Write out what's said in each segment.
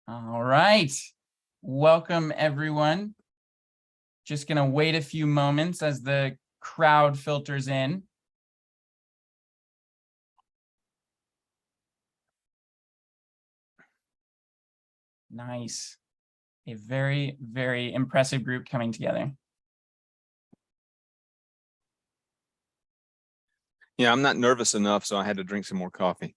All right. Welcome, everyone. Just going to wait a few moments as the crowd filters in. Nice. A very, very impressive group coming together. Yeah, I'm not nervous enough, so I had to drink some more coffee.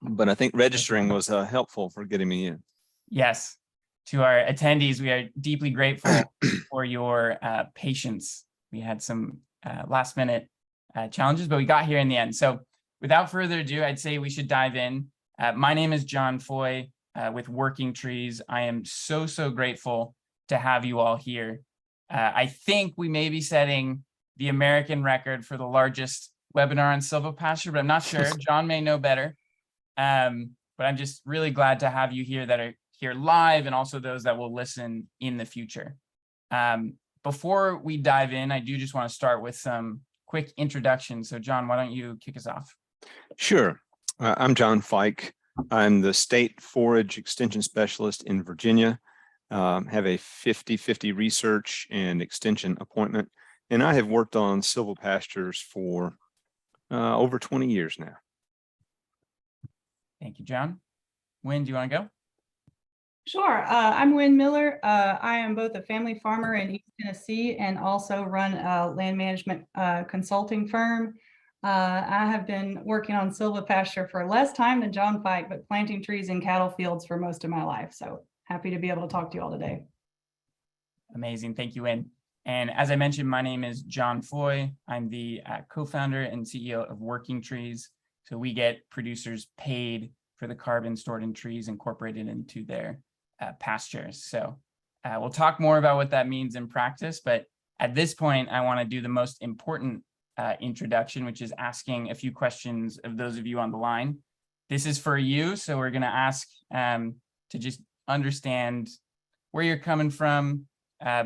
But I think registering was helpful for getting me in. Yes. To our attendees, we are deeply grateful for your patience. We had some last minute challenges, but we got here in the end. So without further ado, I'd say we should dive in. My name is John Foye with Working Trees. I am so grateful to have you all here. I think we may be setting the American record for the largest webinar on silvopasture, but I'm not sure. John may know better. But I'm just really glad to have you here that are here live, and also those that will listen in the future. Before we dive in, I do just want to start with some quick introductions. So John, why don't you kick us off? Sure. I'm John Fike. I'm the state forage extension specialist in Virginia. Have a 50-50 research and extension appointment, and I have worked on silvopastures for over 20 years now. Thank you, John. Wynn, do you want to go? Sure. I'm Wynn Miller. I am both a family farmer in East Tennessee and also run a land management consulting firm. I have been working on silvopasture for less time than John Fike, but planting trees in cattle fields for most of my life. So happy to be able to talk to you all today. Amazing. Thank you, Wynn. And as I mentioned, my name is John Foye. I'm the co-founder and CEO of Working Trees. So we get producers paid for the carbon stored in trees incorporated into their pastures. So we'll talk more about what that means in practice. But at this point, I want to do the most important introduction, which is asking a few questions of those of you on the line. This is for you. So we're going to ask to just understand where you're coming from,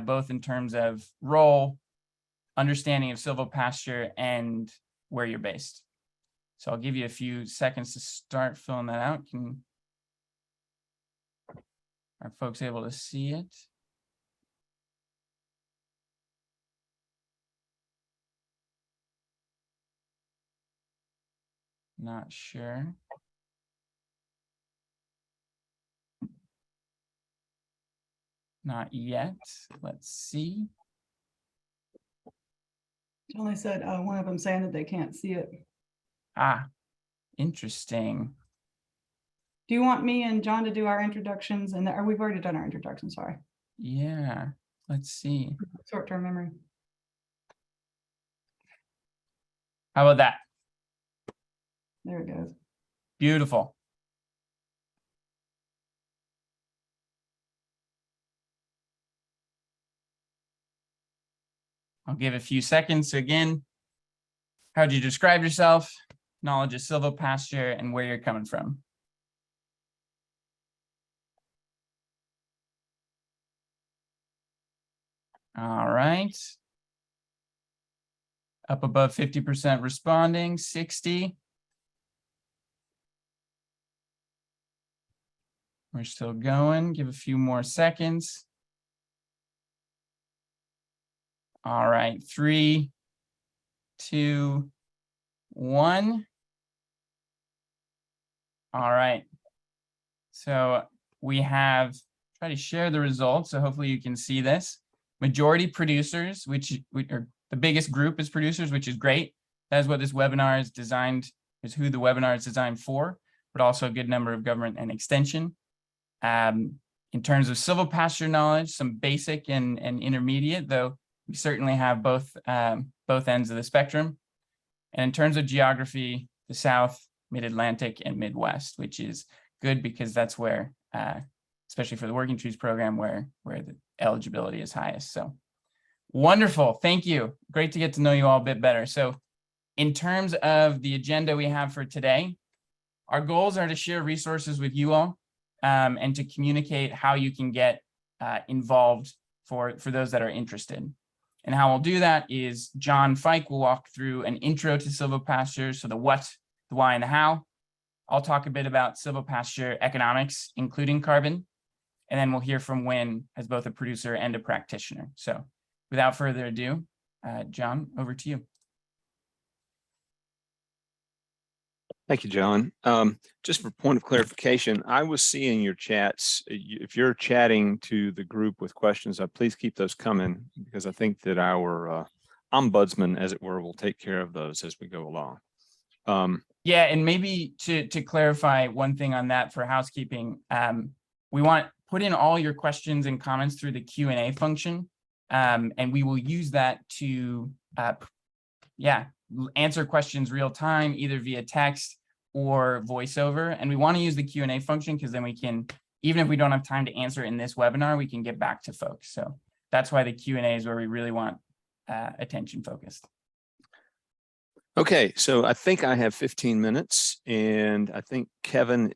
both in terms of role, understanding of silvopasture, and where you're based. So I'll give you a few seconds to start filling that out. Are folks able to see it? Not sure. Not yet. Let's see. It only said one of them saying that they can't see it. Ah, interesting. Do you want me and John to do our introductions? And or we've already done our introduction, sorry. Yeah, let's see. Short-term memory. How about that? There it goes. Beautiful. I'll give a few seconds. So again, how'd you describe yourself? Knowledge of silvopasture and where you're coming from. All right. Up above 50% responding, 60. We're still going. Give a few more seconds. All right, 3, 2, 1. All right. So we have tried to share the results. So hopefully you can see this. Majority producers, which are the biggest group is producers, which is great. That is what this webinar is designed, is who the webinar is designed for, but also a good number of government and extension. In terms of silvopasture knowledge, some basic and intermediate, though we certainly have both ends of the spectrum. And in terms of geography, the South, Mid-Atlantic, and Midwest, which is good because that's where, especially for the Working Trees program, where the eligibility is highest. So wonderful. Thank you. Great to get to know you all a bit better. So in terms of the agenda we have for today, our goals are to share resources with you all and to communicate how you can get involved for those that are interested. And how we'll do that is John Fike will walk through an intro to silvopasture, so the what, the why, and the how. I'll talk a bit about silvopasture economics, including carbon, and then we'll hear from Wynn as both a producer and a practitioner. So without further ado, John, over to you. Thank you, John. Just for point of clarification, I was seeing your chats. If you're chatting to the group with questions, please keep those coming, because I think that our ombudsman, as it were, will take care of those as we go along. Yeah, and maybe to clarify one thing on that for housekeeping, we want put in all your questions and comments through the Q&A function, and we will use that to answer questions real time, either via text or voiceover. And we want to use the Q&A function because then we can, even if we don't have time to answer in this webinar, we can get back to folks. So that's why the Q&A is where we really want attention focused. Okay, so I think I have 15 minutes, and I think Kevin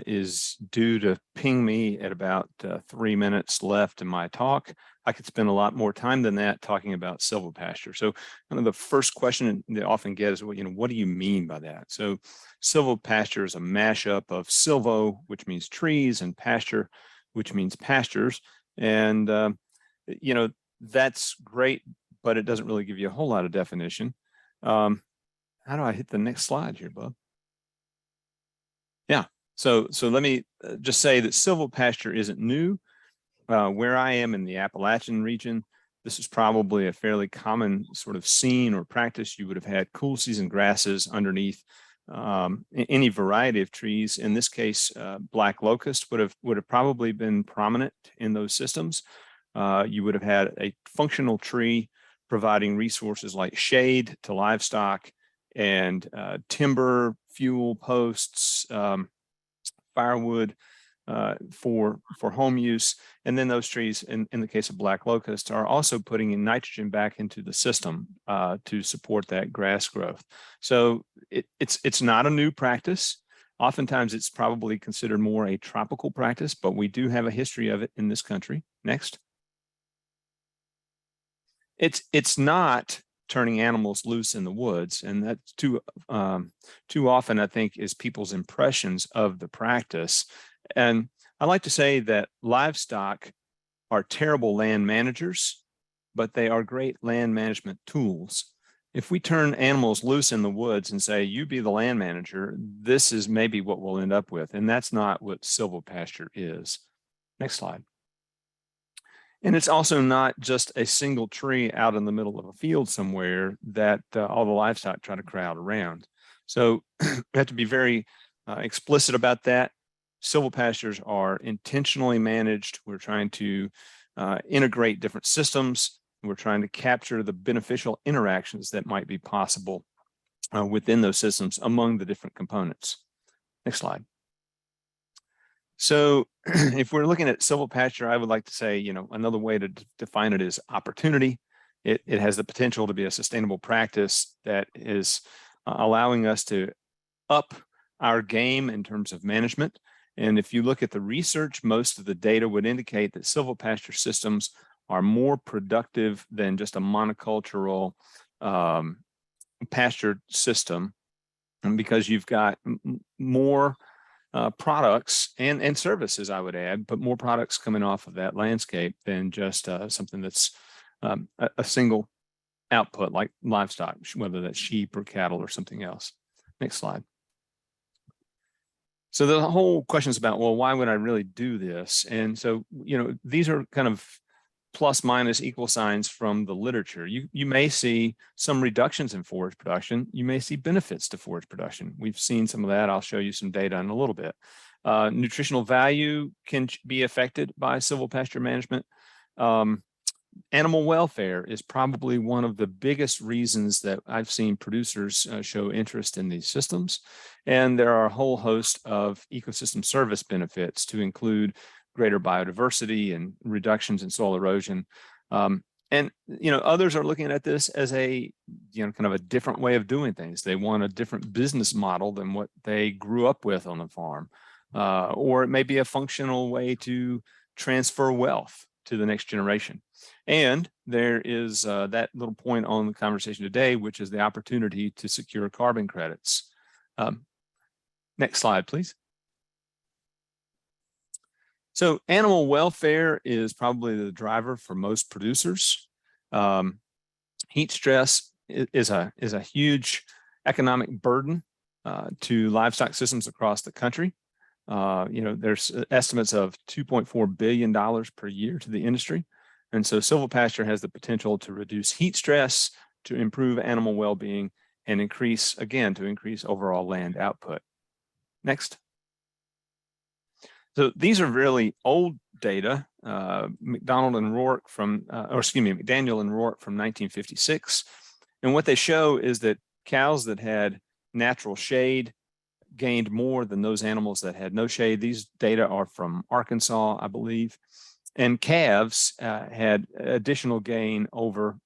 is due to ping me at about 3 minutes left in my talk. I could spend a lot more time than that talking about silvopasture. So kind of the first question they often get is, well, what do you mean by that? So silvopasture is a mashup of silvo, which means trees, and pasture, which means pastures. And, that's great, but it doesn't really give you a whole lot of definition. How do I hit the next slide here, Bob? Yeah, so let me just say that silvopasture isn't new. Where I am in the Appalachian region, this is probably a fairly common sort of scene or practice. You would have had cool season grasses underneath any variety of trees. In this case, black locust would have probably been prominent in those systems. You would have had a functional tree providing resources like shade to livestock and timber, fuel posts, firewood for home use. And then those trees, in the case of black locust, are also putting in nitrogen back into the system to support that grass growth. So it's not a new practice. Oftentimes it's probably considered more a tropical practice, but we do have a history of it in this country. Next. It's not turning animals loose in the woods, and that's too often, I think, is people's impressions of the practice. And I like to say that livestock are terrible land managers, but they are great land management tools. If we turn animals loose in the woods and say, you be the land manager, this is maybe what we'll end up with, and that's not what silvopasture is. Next slide. And it's also not just a single tree out in the middle of a field somewhere that all the livestock try to crowd around. So we have to be very explicit about that. Silvopastures are intentionally managed. We're trying to integrate different systems. We're trying to capture the beneficial interactions that might be possible within those systems among the different components. Next slide. So if we're looking at silvopasture, I would like to say, another way to define it is opportunity. It has the potential to be a sustainable practice that is allowing us to up our game in terms of management. And if you look at the research, most of the data would indicate that silvopasture systems are more productive than just a monocultural pasture system, and because you've got more products and services, I would add, but more products coming off of that landscape than just something that's a single output like livestock, whether that's sheep or cattle or something else. Next slide. So the whole question is about, well, why would I really do this? And so, these are kind of plus minus equal signs from the literature. You may see some reductions in forage production. You may see benefits to forage production. We've seen some of that. I'll show you some data in a little bit. Nutritional value can be affected by silvopasture management. Animal welfare is probably one of the biggest reasons that I've seen producers show interest in these systems. And there are a whole host of ecosystem service benefits to include greater biodiversity and reductions in soil erosion. And others are looking at this as a kind of a different way of doing things. They want a different business model than what they grew up with on the farm. Or it may be a functional way to transfer wealth to the next generation. And there is that little point on the conversation today, which is the opportunity to secure carbon credits. Next slide, please. So animal welfare is probably the driver for most producers. Heat stress is a huge economic burden to livestock systems across the country. There's estimates of $2.4 billion per year to the industry. And so silvopasture has the potential to reduce heat stress, to improve animal well-being, and increase overall land output. Next. So these are really old data, McDaniel and Rourke from 1956. And what they show is that cows that had natural shade gained more than those animals that had no shade. These data are from Arkansas, I believe. And calves had additional gain over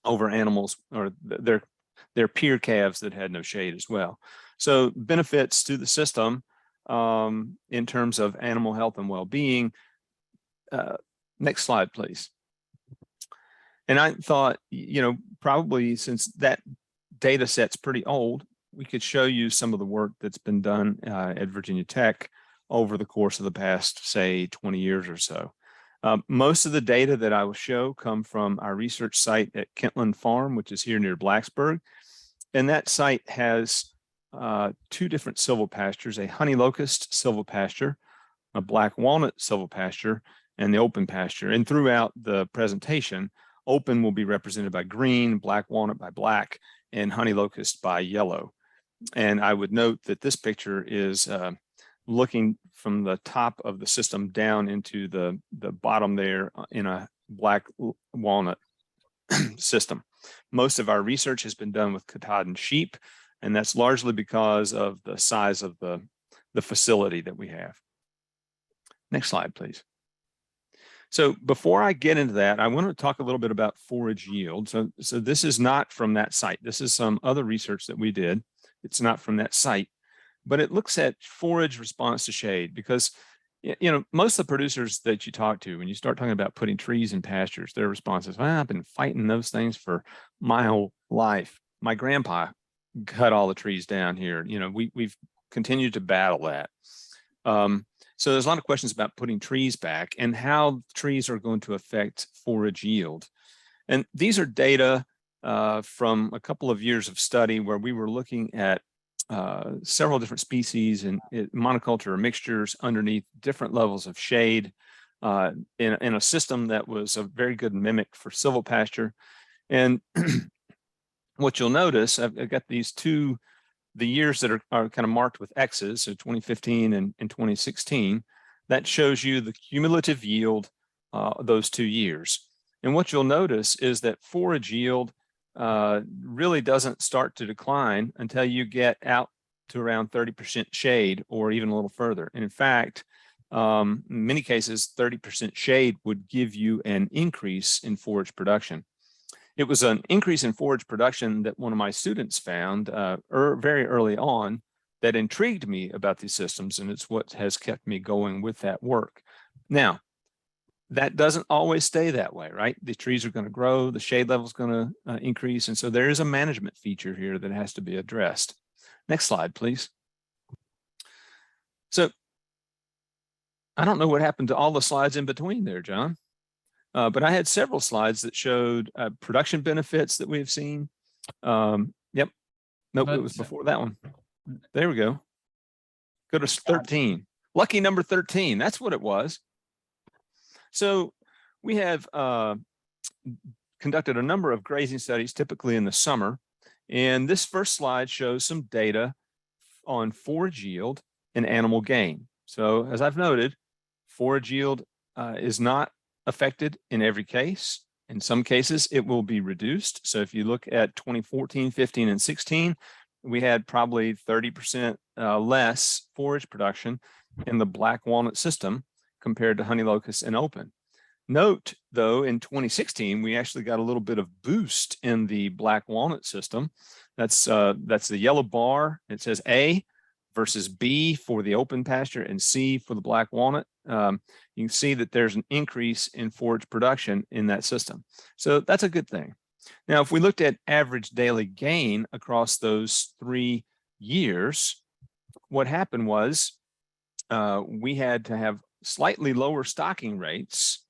over animals or their peer calves that had no shade as well. So benefits to the system in terms of animal health and well-being. Next slide, please. And I thought, probably since that data set's pretty old, we could show you some of the work that's been done at Virginia Tech over the course of the past, say, 20 years or so. Most of the data that I will show come from our research site at Kentland Farm, which is here near Blacksburg. And that site has two different silvopastures, a honey locust silvopasture, a black walnut silvopasture, and the open pasture. And throughout the presentation, open will be represented by green, black walnut by black, and honey locust by yellow. And I would note that this picture is looking from the top of the system down into the bottom there in a black walnut system. Most of our research has been done with Katahdin sheep, and that's largely because of the size of the facility that we have. Next slide, please. So before I get into that, I want to talk a little bit about forage yield. So this is not from that site. This is some other research that we did. It's not from that site, but it looks at forage response to shade because, most of the producers that you talk to, when you start talking about putting trees in pastures, their response is, well, I've been fighting those things for my whole life. My grandpa cut all the trees down here. We've continued to battle that. So there's a lot of questions about putting trees back and how trees are going to affect forage yield. And these are data from a couple of years of study where we were looking at several different species and monoculture mixtures underneath different levels of shade in a system that was a very good mimic for silvopasture. And what you'll notice, I've got these the years that are kind of marked with X's, so 2015 and 2016, that shows you the cumulative yield those 2 years. And what you'll notice is that forage yield really doesn't start to decline until you get out to around 30% shade or even a little further. And in fact, in many cases, 30% shade would give you an increase in forage production. It was an increase in forage production that one of my students found very early on that intrigued me about these systems, and it's what has kept me going with that work. Now, that doesn't always stay that way, right? The trees are going to grow, the shade level is going to increase, and so there is a management feature here that has to be addressed. Next slide, please. So I don't know what happened to all the slides in between there, John. But I had several slides that showed production benefits that we have seen. Yep. Nope, it was before that one. There we go. Go to 13. Lucky number 13. That's what it was. So we have conducted a number of grazing studies, typically in the summer. And this first slide shows some data on forage yield and animal gain. So as I've noted, forage yield is not affected in every case. In some cases, it will be reduced. So if you look at 2014, 15, and 16, we had probably 30% less forage production in the black walnut system compared to honey locust and open. Note, though, in 2016, we actually got a little bit of boost in the black walnut system. That's the yellow bar. It says A versus B for the open pasture and C for the black walnut. You can see that there's an increase in forage production in that system. So that's a good thing. Now, if we looked at average daily gain across those 3 years, what happened was we had to have slightly lower stocking rates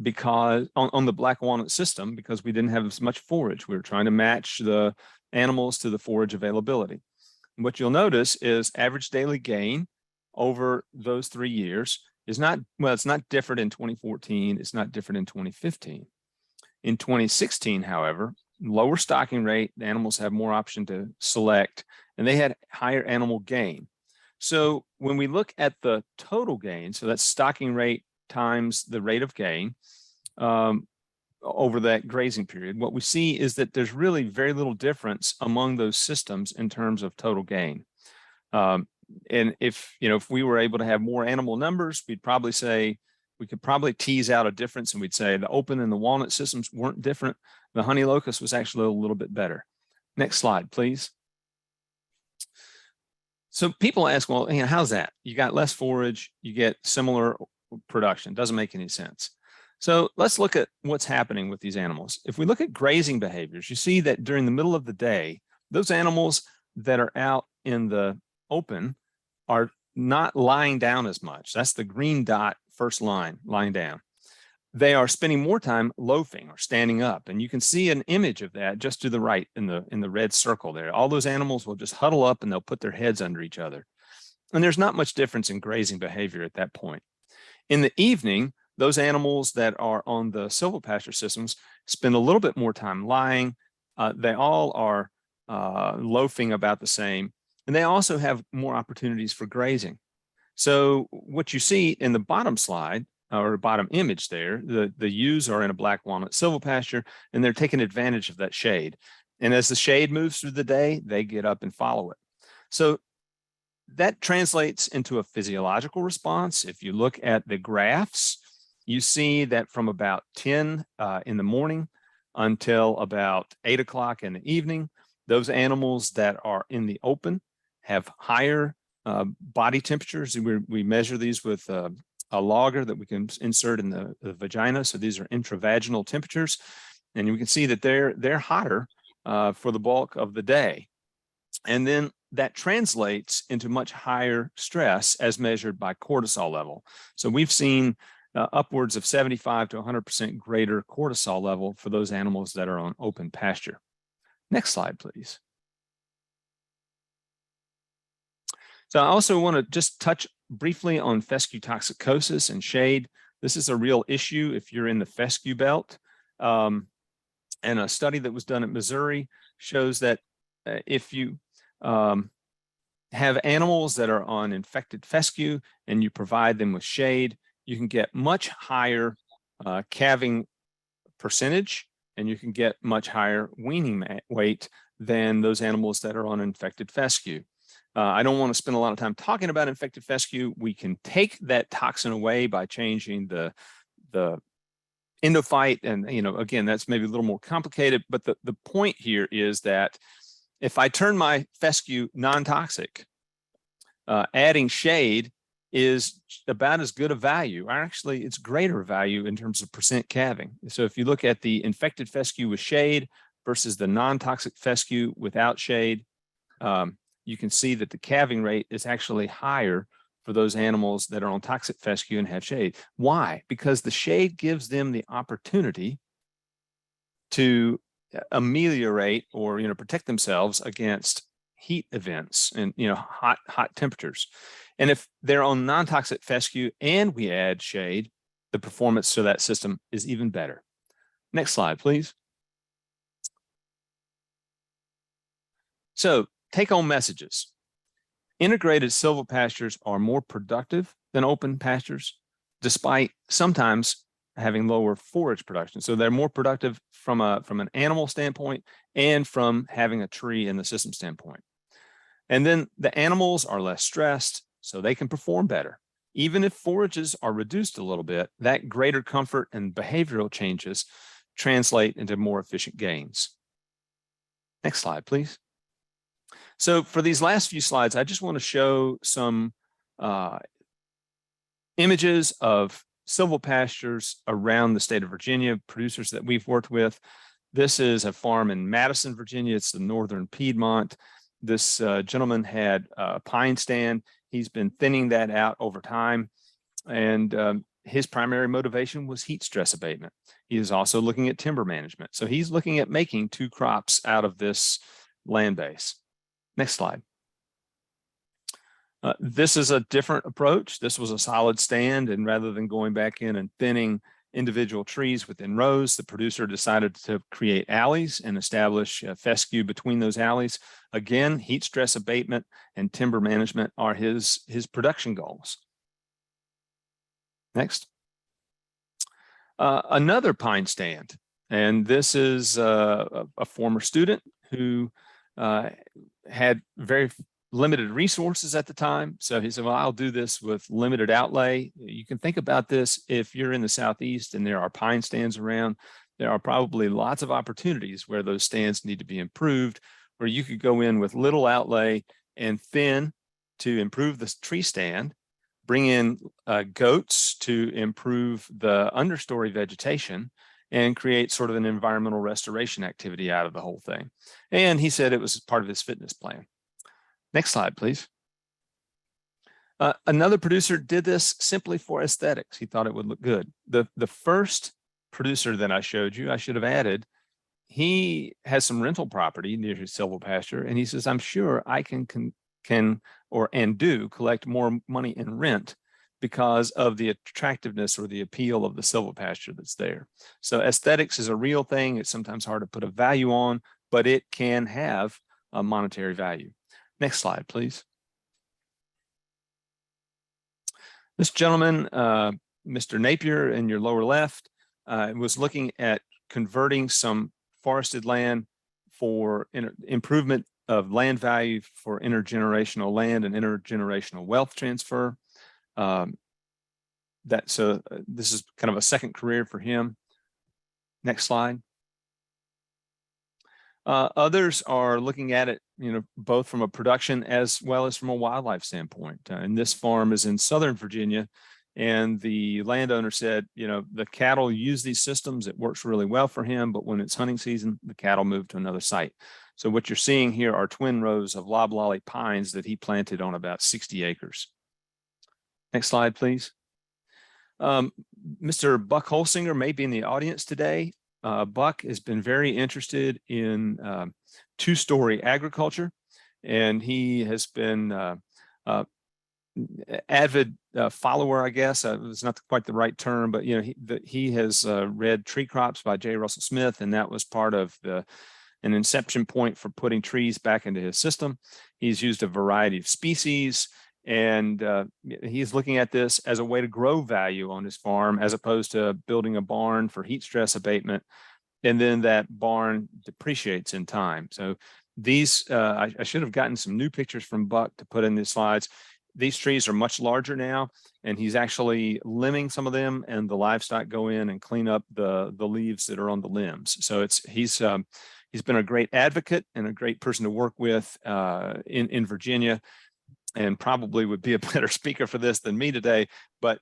because on the black walnut system, because we didn't have as much forage. We were trying to match the animals to the forage availability. What you'll notice is average daily gain over those 3 years is not, well, it's not different in 2014. It's not different in 2015. In 2016, however, lower stocking rate, the animals have more option to select, and they had higher animal gain. So when we look at the total gain, so that's stocking rate times the rate of gain over that grazing period, what we see is that there's really very little difference among those systems in terms of total gain. And if we were able to have more animal numbers, we'd probably say we could probably tease out a difference, and we'd say the open and the walnut systems weren't different. The honey locust was actually a little bit better. Next slide, please. So people ask, well, how's that? You got less forage, you get similar production. Doesn't make any sense. So let's look at what's happening with these animals. If we look at grazing behaviors, you see that during the middle of the day, those animals that are out in the open are not lying down as much. That's the green dot, first line, lying down. They are spending more time loafing or standing up. And you can see an image of that just to the right in the red circle there. All those animals will just huddle up and they'll put their heads under each other. And there's not much difference in grazing behavior at that point. In the evening, those animals that are on the silvopasture systems spend a little bit more time lying. They all are loafing about the same. And they also have more opportunities for grazing. So what you see in the bottom slide, or bottom image there, the ewes are in a black walnut silvopasture, and they're taking advantage of that shade. And as the shade moves through the day, they get up and follow it. So that translates into a physiological response. If you look at the graphs, you see that from about 10 in the morning until about 8 o'clock in the evening, those animals that are in the open have higher body temperatures. We measure these with a logger that we can insert in the vagina. So these are intravaginal temperatures. And you can see that they're hotter for the bulk of the day. And then that translates into much higher stress as measured by cortisol level. So we've seen upwards of 75 to 100% greater cortisol level for those animals that are on open pasture. Next slide, please. So I also want to just touch briefly on fescue toxicosis and shade. This is a real issue if you're in the fescue belt. And a study that was done at Missouri shows that if you have animals that are on infected fescue and you provide them with shade, you can get much higher calving percentage, and you can get much higher weaning weight than those animals that are on infected fescue. I don't want to spend a lot of time talking about infected fescue. We can take that toxin away by changing the endophyte. And, again, that's maybe a little more complicated, but the point here is that if I turn my fescue non-toxic, adding shade is about as good a value. Actually, it's greater value in terms of percent calving. So if you look at the infected fescue with shade versus the non-toxic fescue without shade, you can see that the calving rate is actually higher for those animals that are on toxic fescue and have shade. Why? Because the shade gives them the opportunity to ameliorate or protect themselves against heat events and hot temperatures. And if they're on non-toxic fescue and we add shade, the performance to that system is even better. Next slide, please. So take-home messages. Integrated silvopastures are more productive than open pastures, despite sometimes having lower forage production. So they're more productive from an animal standpoint and from having a tree in the system standpoint. And then the animals are less stressed, so they can perform better. Even if forages are reduced a little bit, that greater comfort and behavioral changes translate into more efficient gains. Next slide, please. So for these last few slides, I just want to show some images of silvopastures around the state of Virginia, producers that we've worked with. This is a farm in Madison, Virginia. It's the northern Piedmont. this gentleman had a pine stand. He's been thinning that out over time. And his primary motivation was heat stress abatement. He is also looking at timber management. So he's looking at making 2 crops out of this land base. Next slide. This is a different approach. This was a solid stand, and rather than going back in and thinning individual trees within rows, the producer decided to create alleys and establish a fescue between those alleys. Again, heat stress abatement and timber management are his production goals. Next. Another pine stand, and this is a former student who had very limited resources at the time. So he said, well, I'll do this with limited outlay. You can think about this if you're in the Southeast and there are pine stands around, there are probably lots of opportunities where those stands need to be improved, where you could go in with little outlay and thin to improve the tree stand, bring in goats to improve the understory vegetation, and create sort of an environmental restoration activity out of the whole thing. And he said it was part of his fitness plan. Next slide, please. Another producer did this simply for aesthetics. He thought it would look good. The first producer that I showed you, I should have added, he has some rental property near his silvopasture, and he says, I'm sure I can do collect more money in rent because of the attractiveness or the appeal of the silvopasture that's there. So aesthetics is a real thing. It's sometimes hard to put a value on, but it can have a monetary value. Next slide, please. This gentleman, Mr. Napier in your lower left, was looking at converting some forested land for improvement of land value for intergenerational land and intergenerational wealth transfer. This is kind of a second career for him. Next slide. Others are looking at it, both from a production as well as from a wildlife standpoint. And this farm is in Southern Virginia, and the landowner said, the cattle use these systems. It works really well for him, but when it's hunting season, the cattle move to another site. So what you're seeing here are twin rows of loblolly pines that he planted on about 60 acres. Next slide, please. Mr. Buck Holsinger may be in the audience today. Buck has been very interested in 2-story agriculture, and he has been avid follower, I guess. It's not quite the right term, but he has read Tree Crops by J. Russell Smith, and that was part of an inception point for putting trees back into his system. He's used a variety of species, and he's looking at this as a way to grow value on his farm, as opposed to building a barn for heat stress abatement, and then that barn depreciates in time. So these, I should have gotten some new pictures from Buck to put in these slides. These trees are much larger now, and he's actually limbing some of them, and the livestock go in and clean up the leaves that are on the limbs. So he's been a great advocate and a great person to work with in Virginia, and probably would be a better speaker for this than me today. But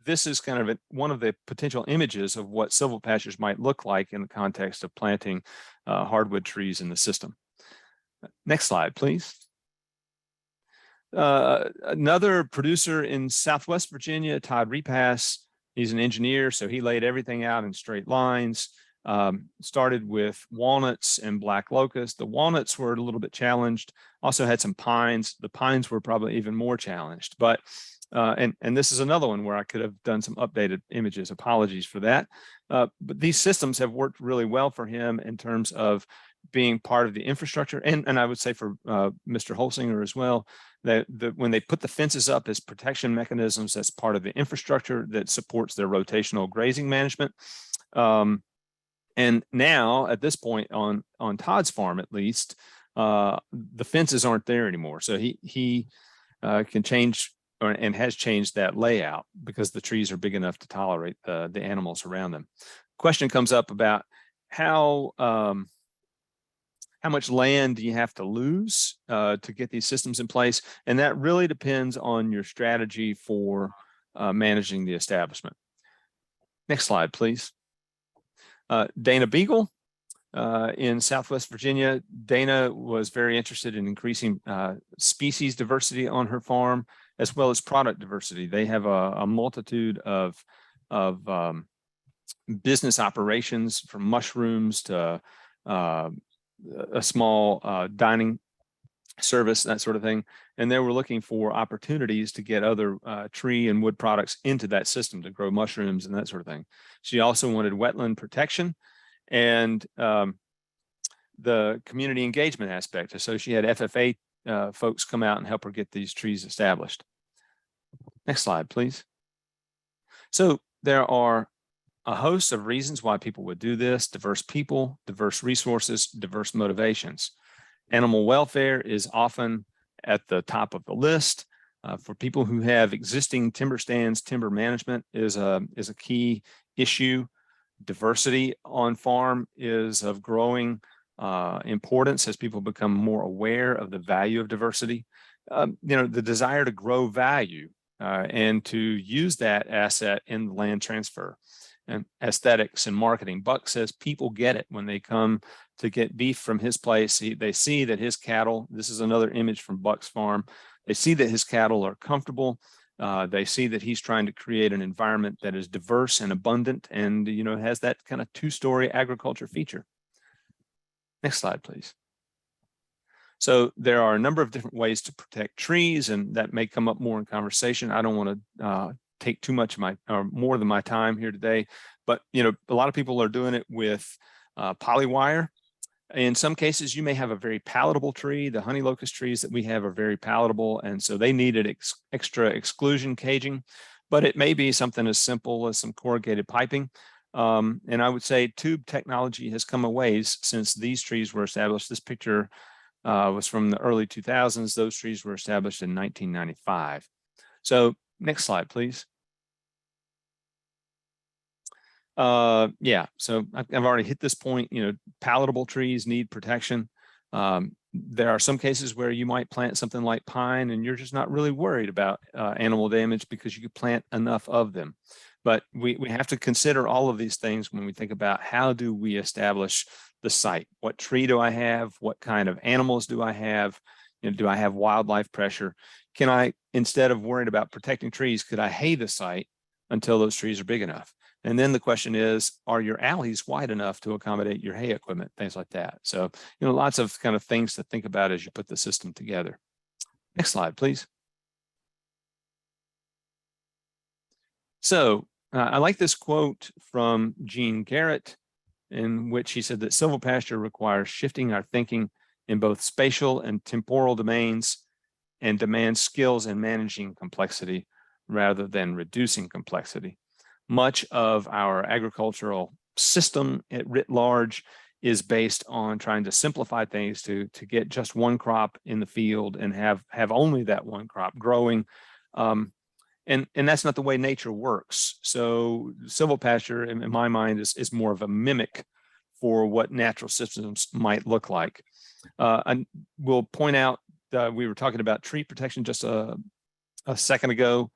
this is kind of one of the potential images of what silvopastures might look like in the context of planting hardwood trees in the system. Next slide, please. Another producer in Southwest Virginia, Todd Repass, he's an engineer, so he laid everything out in straight lines. Started with walnuts and black locust. The walnuts were a little bit challenged, also had some pines. The pines were probably even more challenged, but and this is another one where I could have done some updated images. Apologies for that. But these systems have worked really well for him in terms of being part of the infrastructure. And I would say for Mr. Holsinger as well, that when they put the fences up as protection mechanisms, that's part of the infrastructure that supports their rotational grazing management. And now at this point on Todd's farm, at least, the fences aren't there anymore. So he can change and has changed that layout because the trees are big enough to tolerate the animals around them. Question comes up about how much land do you have to lose to get these systems in place? And that really depends on your strategy for managing the establishment. Next slide, please. Dana Beagle. in Southwest Virginia. Dana was very interested in increasing species diversity on her farm, as well as product diversity. They have a multitude of business operations, from mushrooms to a small dining service, that sort of thing. And they were looking for opportunities to get other tree and wood products into that system to grow mushrooms and that sort of thing. She also wanted wetland protection and the community engagement aspect. So she had FFA folks come out and help her get these trees established. Next slide, please. So there are a host of reasons why people would do this: diverse people, diverse resources, diverse motivations. Animal welfare is often at the top of the list. For people who have existing timber stands, timber management is a key issue. Diversity on farm is of growing importance as people become more aware of the value of diversity. The desire to grow value and to use that asset in the land transfer. And aesthetics and marketing. Buck says people get it when they come to get beef from his place. They see that his cattle, this is another image from Buck's farm, they see that his cattle are comfortable. They see that he's trying to create an environment that is diverse and abundant and, has that kind of two-story agriculture feature. Next slide, please. So there are a number of different ways to protect trees, and that may come up more in conversation. I don't want to take too much of my or more than my time here today, but a lot of people are doing it with polywire. In some cases, you may have a very palatable tree. The honey locust trees that we have are very palatable, and so they needed extra exclusion caging, but it may be something as simple as some corrugated piping. And I would say tube technology has come a ways since these trees were established. This picture was from the early 2000s. Those trees were established in 1995. So next slide, please. So I've already hit this point. Palatable trees need protection. There are some cases where you might plant something like pine and you're just not really worried about animal damage because you could plant enough of them. But we have to consider all of these things when we think about how do we establish the site. What tree do I have? What kind of animals do I have? Do I have wildlife pressure? Can I, instead of worrying about protecting trees, could I hay the site until those trees are big enough? And then the question is, are your alleys wide enough to accommodate your hay equipment, things like that? So, lots of kind of things to think about as you put the system together. Next slide, please. So I like this quote from Gene Garrett, in which he said that silvopasture requires shifting our thinking in both spatial and temporal domains and demands skills in managing complexity rather than reducing complexity. Much of our agricultural system at writ large is based on trying to simplify things to get just one crop in the field and have only that one crop growing. And that's not the way nature works. So silvopasture, in my mind, is more of a mimic for what natural systems might look like. And we'll point out that we were talking about tree protection just a second ago.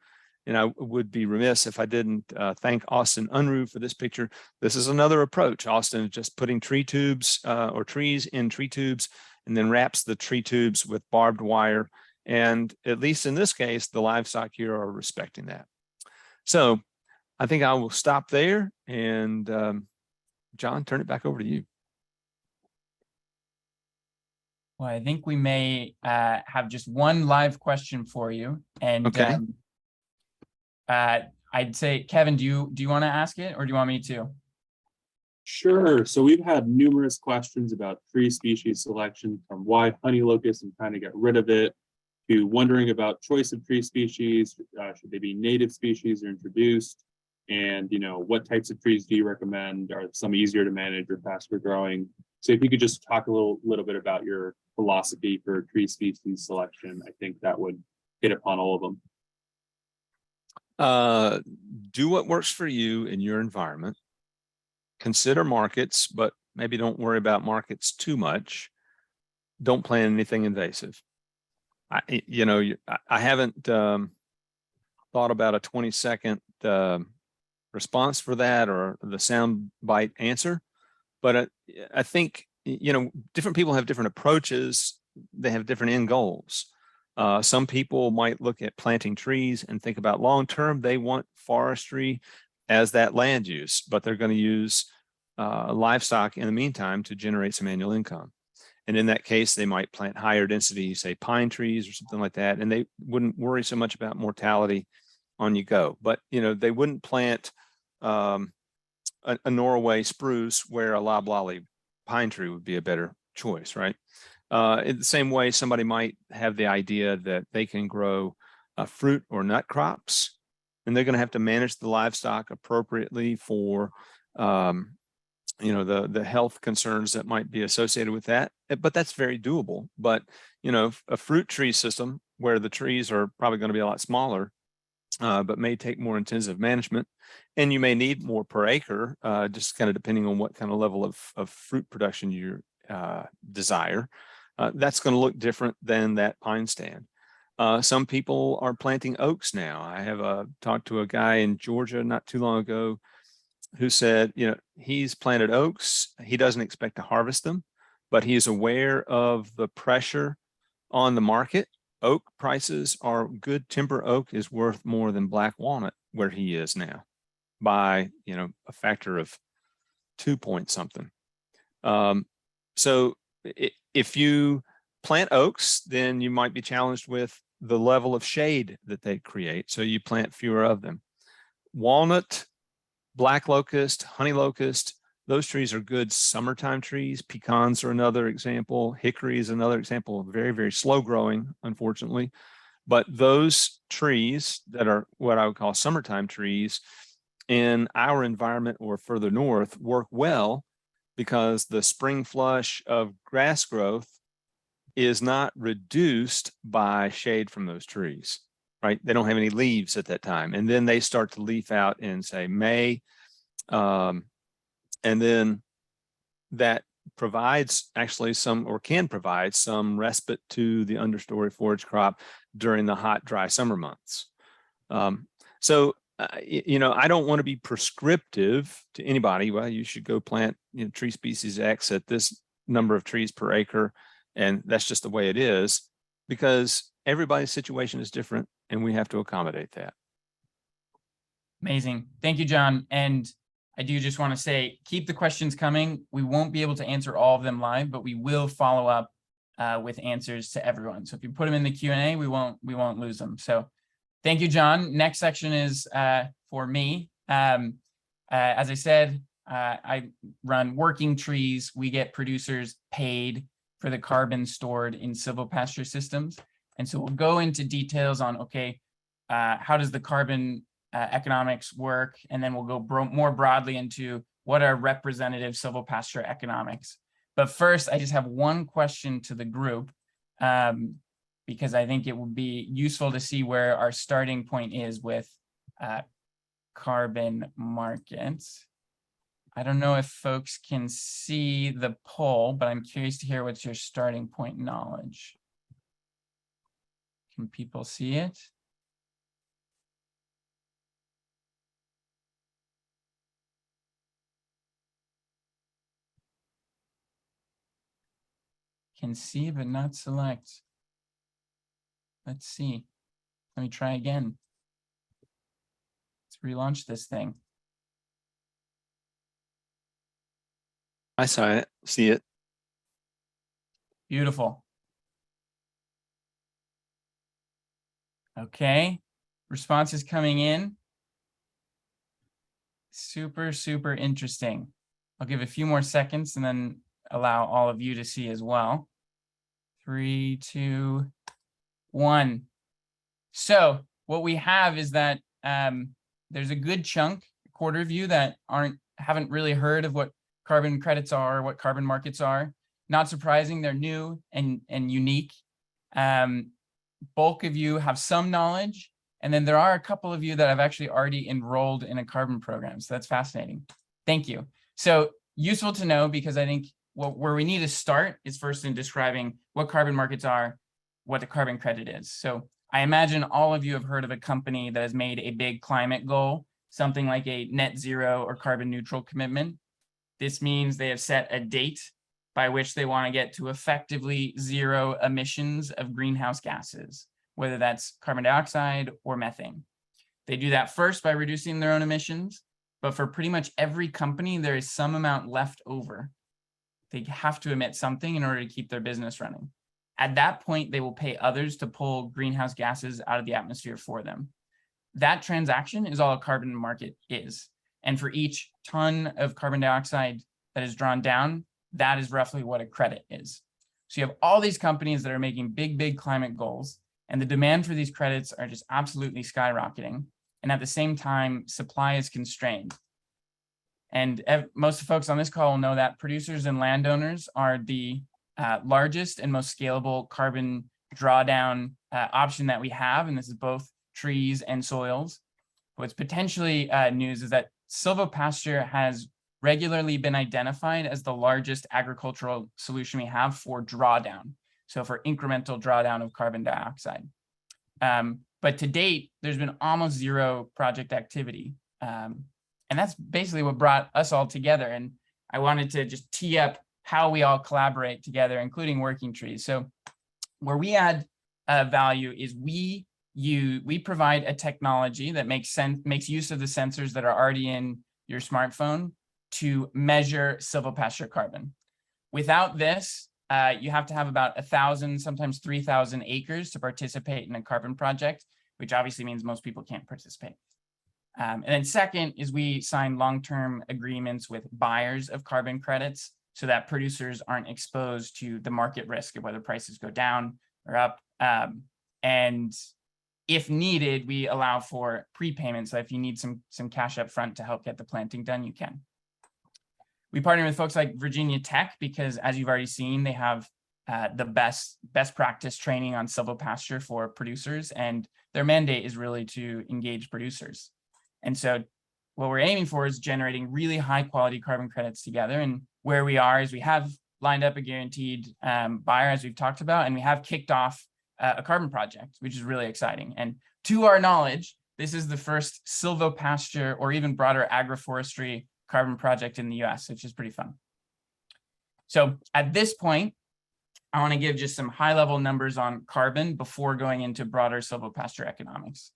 And I would be remiss if I didn't thank Austin Unruh for this picture. This is another approach. Austin is just putting tree tubes or trees in tree tubes and then wraps the tree tubes with barbed wire. And at least in this case, the livestock here are respecting that. So I think I will stop there. And John, turn it back over to you. Well, I think we may have just one live question for you. And okay. I'd say, Kevin, do you want to ask it or do you want me to? Sure. So we've had numerous questions about tree species selection, from why honey locust and trying to get rid of it, to wondering about choice of tree species. Should they be native species or introduced? And, what types of trees do you recommend? Are some easier to manage or faster growing? So if you could just talk a little bit about your philosophy for tree species selection, I think that would hit upon all of them. Do what works for you in your environment. Consider markets, but maybe don't worry about markets too much. Don't plant anything invasive. I haven't thought about a 20-second response for that or the sound bite answer, But I think, different people have different approaches. They have different end goals. Some people might look at planting trees and think about long-term, they want forestry as that land use, but they're going to use livestock in the meantime to generate some annual income. And in that case, they might plant higher density, say pine trees or something like that, and they wouldn't worry so much about mortality on you go. But, they wouldn't plant a Norway spruce where a loblolly pine tree would be a better choice, right? In the same way, somebody might have the idea that they can grow fruit or nut crops, and they're going to have to manage the livestock appropriately for the health concerns that might be associated with that. But that's very doable. But a fruit tree system where the trees are probably going to be a lot smaller, but may take more intensive management, and you may need more per acre, just kind of depending on what kind of level of fruit production you desire. That's going to look different than that pine stand. Some people are planting oaks now. I have talked to a guy in Georgia not too long ago who said, he's planted oaks. He doesn't expect to harvest them, but he is aware of the pressure on the market. Oak prices are good. Timber oak is worth more than black walnut where he is now by, a factor of 2 point something. So if you plant oaks, then you might be challenged with the level of shade that they create. So you plant fewer of them. Walnut, black locust, honey locust, those trees are good summertime trees. Pecans are another example. Hickory is another example, very, very slow growing, unfortunately. But those trees that are what I would call summertime trees in our environment or further north work well because the spring flush of grass growth is not reduced by shade from those trees, right? They don't have any leaves at that time. And then they start to leaf out in, say, May. And then that provides actually can provide some respite to the understory forage crop during the hot, dry summer months. I don't want to be prescriptive to anybody. Well, you should go plant tree species X at this number of trees per acre, and that's just the way it is, because everybody's situation is different, and we have to accommodate that. Amazing. Thank you, John. And I do just want to say, keep the questions coming. We won't be able to answer all of them live, but we will follow up with answers to everyone. So if you put them in the Q&A, we won't lose them. So thank you, John. Next section is for me. As I said, I run Working Trees. We get producers paid for the carbon stored in silvopasture systems. And so we'll go into details on, okay, how does the carbon economics work? And then we'll go more broadly into what are representative silvopasture economics. But first, I just have one question to the group, because I think it would be useful to see where our starting point is with carbon markets. I don't know if folks can see the poll, but I'm curious to hear what's your starting point knowledge. Can people see it? Can see, but not select. Let's see. Let me try again. Let's relaunch this thing. I see it. Beautiful. Okay, response is coming in. Super, super interesting. I'll give a few more seconds and then allow all of you to see as well. 3, 2, 1. So what we have is that there's a good chunk, a quarter of you that haven't really heard of what carbon credits are, what carbon markets are. Not surprising, they're new and unique. Bulk of you have some knowledge, and then there are a couple of you that have actually already enrolled in a carbon program. So that's fascinating. Thank you. So useful to know, because I think where we need to start is first in describing what carbon markets are, what the carbon credit is. So I imagine all of you have heard of a company that has made a big climate goal, something like a net zero or carbon neutral commitment. This means they have set a date by which they want to get to effectively zero emissions of greenhouse gases, whether that's carbon dioxide or methane. They do that first by reducing their own emissions, but for pretty much every company, there is some amount left over. They have to emit something in order to keep their business running. At that point, they will pay others to pull greenhouse gases out of the atmosphere for them. That transaction is all a carbon market is. And for each ton of carbon dioxide that is drawn down, that is roughly what a credit is. So you have all these companies that are making big, big climate goals, and the demand for these credits are just absolutely skyrocketing. And at the same time, supply is constrained. And most of the folks on this call will know that producers and landowners are the largest and most scalable carbon drawdown option that we have. And this is both trees and soils. What's potentially news is that silvopasture has regularly been identified as the largest agricultural solution we have for drawdown. So for incremental drawdown of carbon dioxide. But to date, there's been almost zero project activity. And that's basically what brought us all together. And I wanted to just tee up how we all collaborate together, including working trees. So where we add value is we provide a technology that makes use of the sensors that are already in your smartphone to measure silvopasture carbon. Without this, you have to have about 1,000, sometimes 3,000 acres to participate in a carbon project, which obviously means most people can't participate. And then second is we sign long-term agreements with buyers of carbon credits so that producers aren't exposed to the market risk of whether prices go down or up. And if needed, we allow for prepayment. So if you need some cash up front to help get the planting done, you can. We partner with folks like Virginia Tech because, as you've already seen, they have the best practice training on silvopasture for producers, and their mandate is really to engage producers. And so what we're aiming for is generating really high quality carbon credits together. And where we are is we have lined up a guaranteed buyer, as we've talked about, and we have kicked off a carbon project, which is really exciting. And to our knowledge, this is the first silvopasture or even broader agroforestry carbon project in the US, which is pretty fun. So at this point, I want to give just some high level numbers on carbon before going into broader silvopasture economics.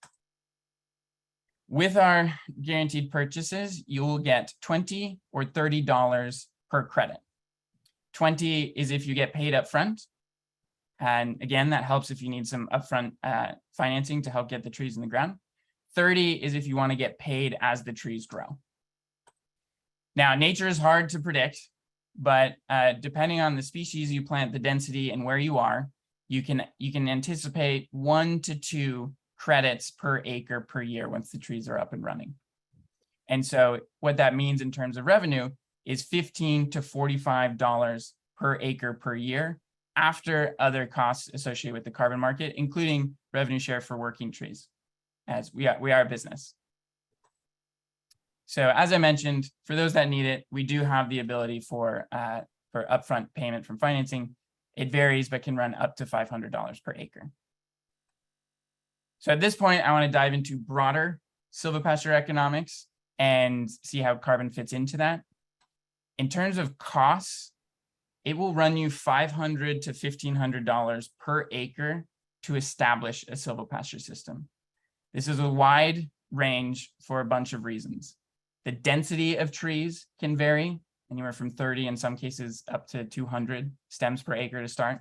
With our guaranteed purchases, you will get $20 or $30 per credit. 20 is if you get paid up front. And again, that helps if you need some upfront financing to help get the trees in the ground. 30 is if you want to get paid as the trees grow. Now, nature is hard to predict, but depending on the species you plant, the density, and where you are, you can anticipate 1 to 2 credits per acre per year once the trees are up and running. And so what that means in terms of revenue is $15 to $45 per acre per year after other costs associated with the carbon market, including revenue share for working trees, as we are a business. So as I mentioned, for those that need it, we do have the ability for upfront payment from financing. It varies, but can run up to $500 per acre. So at this point, I want to dive into broader silvopasture economics and see how carbon fits into that. In terms of costs, it will run you $500 to $1,500 per acre to establish a silvopasture system. This is a wide range for a bunch of reasons. The density of trees can vary, anywhere from 30, in some cases up to 200 stems per acre to start.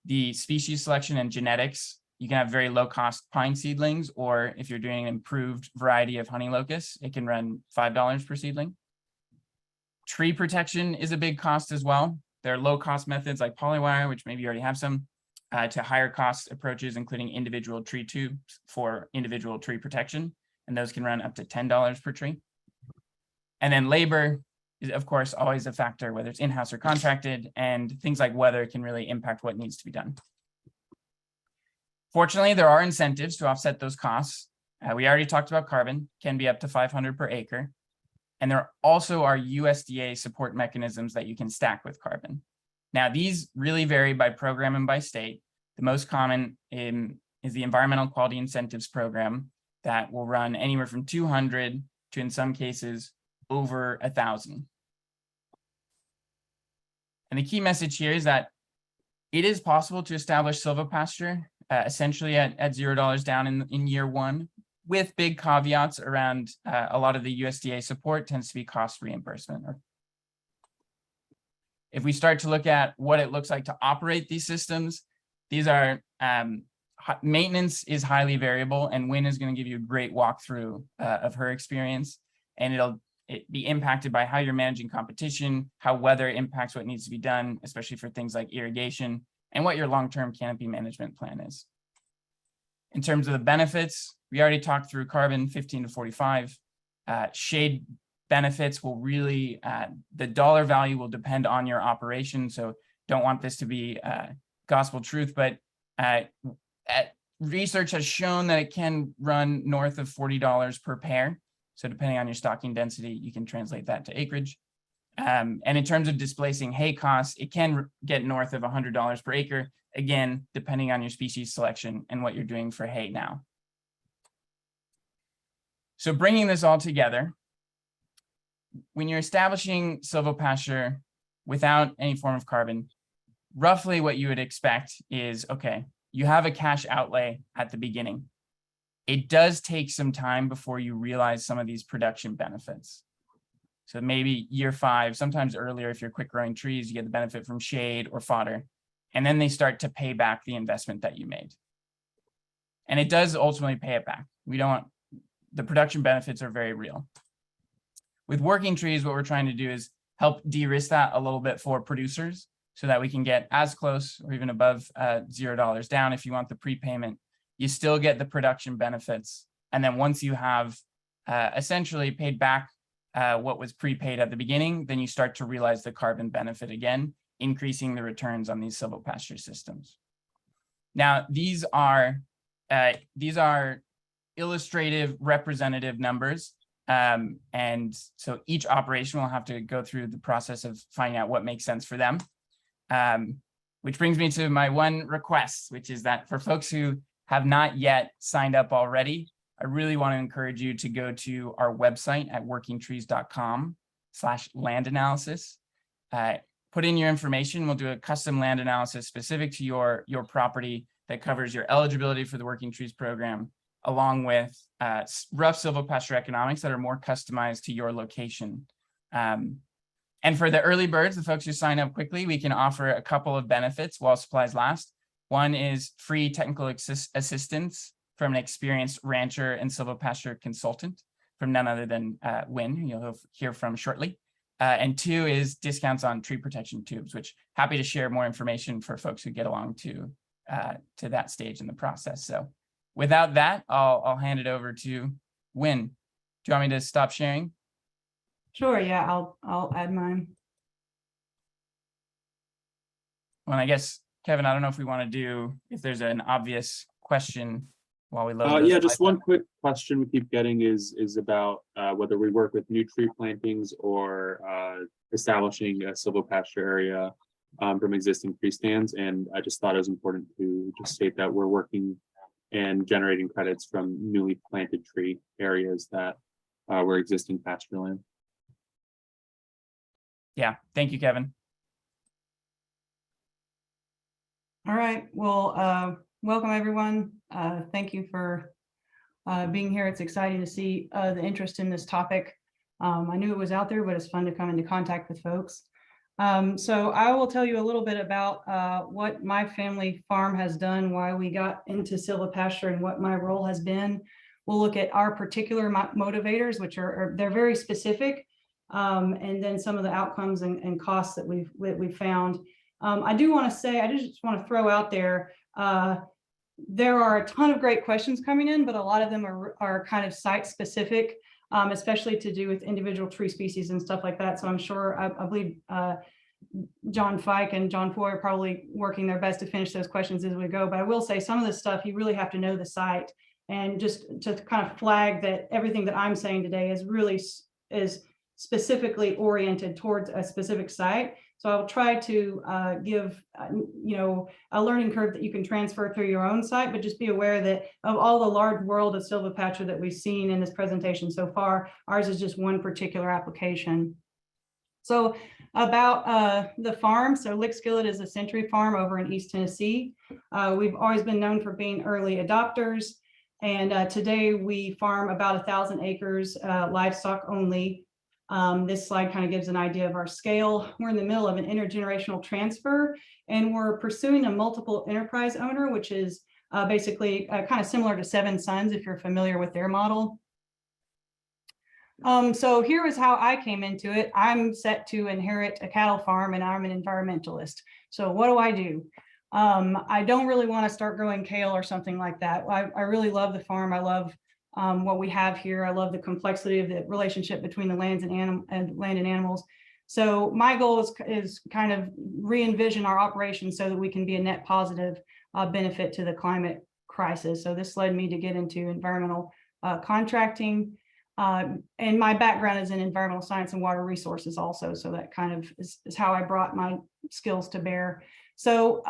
The species selection and genetics, you can have very low cost pine seedlings, or if you're doing an improved variety of honey locust, it can run $5 per seedling. Tree protection is a big cost as well. There are low cost methods like polywire, which maybe you already have some, to higher cost approaches, including individual tree tubes for individual tree protection. And those can run up to $10 per tree. And then labor is, of course, always a factor, whether it's in-house or contracted, and things like weather can really impact what needs to be done. Fortunately, there are incentives to offset those costs. We already talked about carbon, can be up to $500 per acre. And there also are USDA support mechanisms that you can stack with carbon. Now, these really vary by program and by state. The most common is the Environmental Quality Incentives Program that will run anywhere from 200 to, in some cases, over 1,000. And the key message here is that it is possible to establish silvopasture essentially at $0 down in year one, with big caveats around a lot of the USDA support tends to be cost reimbursement. If we start to look at what it looks like to operate these systems, these are maintenance is highly variable, and Wynn is going to give you a great walkthrough of her experience, and it'll be impacted by how you're managing competition, how weather impacts what needs to be done, especially for things like irrigation, and what your long-term canopy management plan is. In terms of the benefits, we already talked through carbon 15 to 45. Shade benefits will really, the dollar value will depend on your operation. So don't want this to be gospel truth, but research has shown that it can run north of $40 per pair. So depending on your stocking density, you can translate that to acreage. And in terms of displacing hay costs, it can get north of $100 per acre, again, depending on your species selection and what you're doing for hay now. So bringing this all together, when you're establishing silvopasture without any form of carbon, roughly what you would expect is, okay, you have a cash outlay at the beginning. It does take some time before you realize some of these production benefits. So maybe year 5, sometimes earlier, if you're quick growing trees, you get the benefit from shade or fodder, and then they start to pay back the investment that you made. And it does ultimately pay it back. The production benefits are very real. With working trees, what we're trying to do is help de-risk that a little bit for producers so that we can get as close or even above $0 down. If you want the prepayment, you still get the production benefits. And then once you have essentially paid back what was prepaid at the beginning, then you start to realize the carbon benefit again, increasing the returns on these silvopasture systems. Now, these are illustrative representative numbers. And so each operation will have to go through the process of finding out what makes sense for them. Which brings me to my one request, which is that for folks who have not yet signed up already, I really want to encourage you to go to our website at workingtrees.com/land analysis. Put in your information. We'll do a custom land analysis specific to your property that covers your eligibility for the Working Trees program, along with rough silvopasture economics that are more customized to your location. And for the early birds, the folks who sign up quickly, we can offer a couple of benefits while supplies last. One is free technical assistance from an experienced rancher and silvopasture consultant from none other than Wynn, who you'll hear from shortly. And 2 is discounts on tree protection tubes, which happy to share more information for folks who get along to that stage in the process. So without that, I'll hand it over to Wynn. Do you want me to stop sharing? Sure, yeah, I'll add mine. Well, I guess, Kevin, I don't know if we want to do, if there's an obvious question while we load. Yeah, just one quick question we keep getting is about whether we work with new tree plantings or establishing a silvopasture area from existing tree stands. And I just thought it was important to just state that we're working and generating credits from newly planted tree areas that were existing pasture land. Yeah, thank you, Kevin. All right, well, welcome everyone. Thank you for being here. It's exciting to see the interest in this topic. I knew it was out there, but it's fun to come into contact with folks. So I will tell you a little bit about what my family farm has done, why we got into silvopasture, and what my role has been. We'll look at our particular motivators, which they're very specific, and then some of the outcomes and costs that we've found. I do want to say, I just want to throw out there, there are a ton of great questions coming in, but a lot of them are kind of site specific, especially to do with individual tree species and stuff like that. So I'm sure, I believe John Fike and John Foye are probably working their best to finish those questions as we go. But I will say some of this stuff, you really have to know the site. And just to kind of flag that everything that I'm saying today is specifically oriented towards a specific site. So I'll try to give, a learning curve that you can transfer through your own site, but just be aware that of all the large world of silvopasture that we've seen in this presentation so far, ours is just one particular application. So About the farm, so Skillet is a century farm over in East Tennessee. We've always been known for being early adopters, and today we farm about 1,000 acres, livestock only. This slide kind of gives an idea of our scale. We're in the middle of an intergenerational transfer, and we're pursuing a multiple enterprise owner, which is basically kind of similar to Seven Sons, if you're familiar with their model. So here is how I came into it. I'm set to inherit a cattle farm, and I'm an environmentalist. So what do? I don't really want to start growing kale or something like that. I really love the farm. I love what we have here. I love the complexity of the relationship between the land and animals. So my goal is kind of re-envision our operations so that we can be a net positive benefit to the climate crisis. So this led me to get into environmental contracting. And my background is in environmental science and water resources also. So that kind of is how I brought my skills to bear. So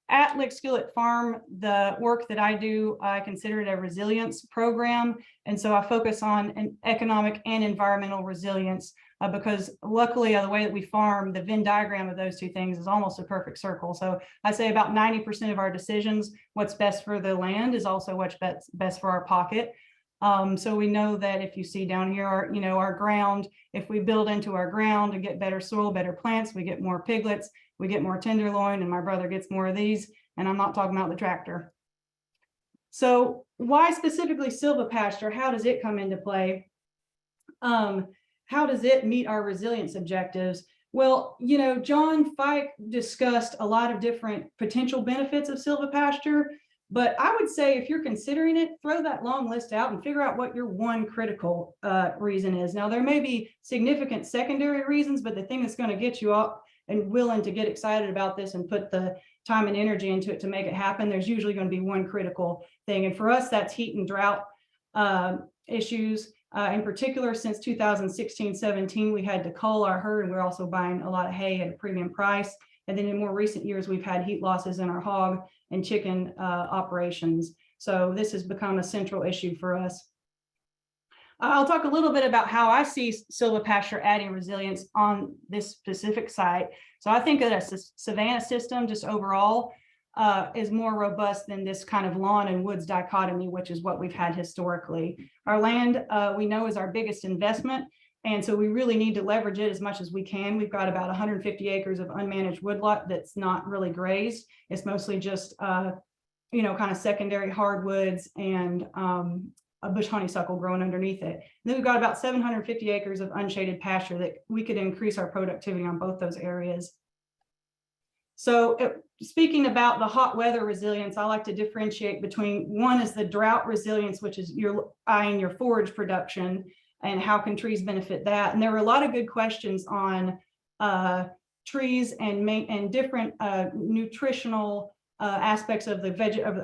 at Skillet Farm, the work that I do, I consider it a resilience program. And so I focus on an economic and environmental resilience because luckily the way that we farm, the Venn diagram of those two things is almost a perfect circle. So I say about 90% of our decisions, what's best for the land is also what's best for our pocket. So we know that if you see down here, our ground, if we build into our ground and get better soil, better plants, we get more piglets, we get more tenderloin, and my brother gets more of these. And I'm not talking about the tractor. So why specifically silvopasture? How does it come into play? How does it meet our resilience objectives? Well, John Fike discussed a lot of different potential benefits of silvopasture. But I would say if you're considering it, throw that long list out and figure out what your one critical reason is. Now, there may be significant secondary reasons, but the thing that's going to get you up and willing to get excited about this and put the time and energy into it to make it happen, there's usually going to be one critical thing. And for us, that's heat and drought issues. In particular, since 2016-17, we had to cull our herd, and we're also buying a lot of hay at a premium price. And then in more recent years, we've had heat losses in our hog and chicken operations. So this has become a central issue for us. I'll talk a little bit about how I see silvopasture adding resilience on this specific site. So I think that a savanna system just overall is more robust than this kind of lawn and woods dichotomy, which is what we've had historically. Our land, we know, is our biggest investment. And so we really need to leverage it as much as we can. We've got about 150 acres of unmanaged woodlot that's not really grazed. It's mostly just, kind of secondary hardwoods and a bush honeysuckle growing underneath it. And then we've got about 750 acres of unshaded pasture that we could increase our productivity on both those areas. So speaking about the hot weather resilience, I like to differentiate between one is the drought resilience, which is your forage production, and how can trees benefit that? And there were a lot of good questions on trees and different nutritional aspects of the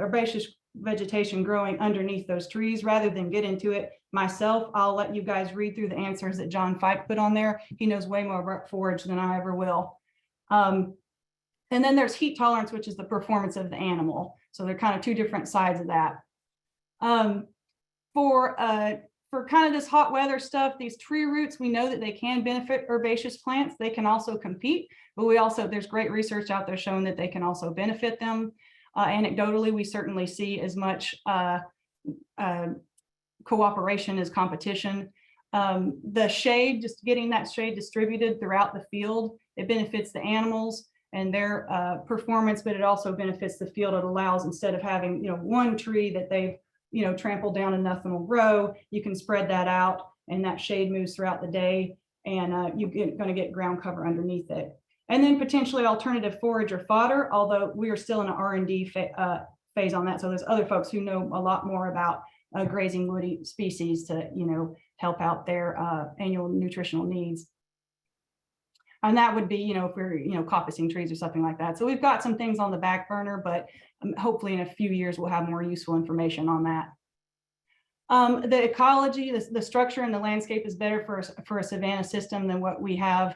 herbaceous vegetation growing underneath those trees. Rather than get into it myself, I'll let you guys read through the answers that John Fike put on there. He knows way more about forage than I ever will. And then there's heat tolerance, which is the performance of the animal. So they're kind of two different sides of that. For kind of this hot weather stuff, these tree roots, we know that they can benefit herbaceous plants. They can also compete, but there's great research out there showing that they can also benefit them. Anecdotally, we certainly see as much cooperation as competition. The shade, just getting that shade distributed throughout the field, it benefits the animals and their performance, but it also benefits the field. It allows, instead of having one tree that they've trampled down and nothing will grow, you can spread that out and that shade moves throughout the day, and you're going to get ground cover underneath it. And then potentially alternative forage or fodder, although we are still in an R&D phase on that. So there's other folks who know a lot more about grazing woody species to help out their annual nutritional needs. And that would be, if we're, coppicing trees or something like that. So we've got some things on the back burner, but hopefully in a few years, we'll have more useful information on that. The ecology, the structure and the landscape is better for a savanna system than what we have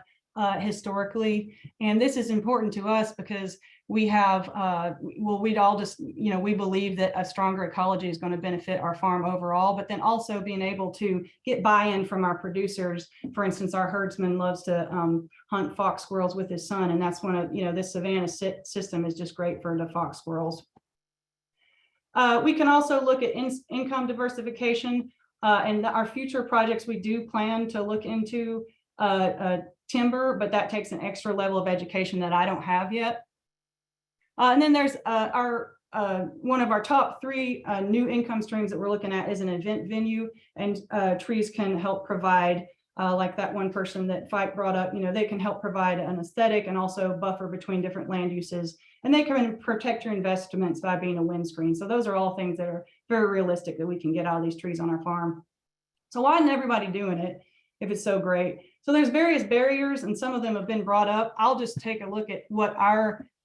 historically. And this is important to us because we have, well, we'd all just, we believe that a stronger ecology is going to benefit our farm overall, but then also being able to get buy-in from our producers. For instance, our herdsman loves to hunt fox squirrels with his son, and that's one of, this Savannah system is just great for the fox squirrels. We can also look at income diversification, and our future projects, we do plan to look into timber, but that takes an extra level of education that I don't have yet. And then there's one of our top 3 new income streams that we're looking at is an event venue, and trees can help provide, like that one person that Fike brought up, they can help provide an aesthetic and also buffer between different land uses, and they can protect your investments by being a windscreen. So those are all things that are very realistic that we can get out of these trees on our farm. So why isn't everybody doing it if it's so great? So there's various barriers, and some of them have been brought up. I'll just take a look at what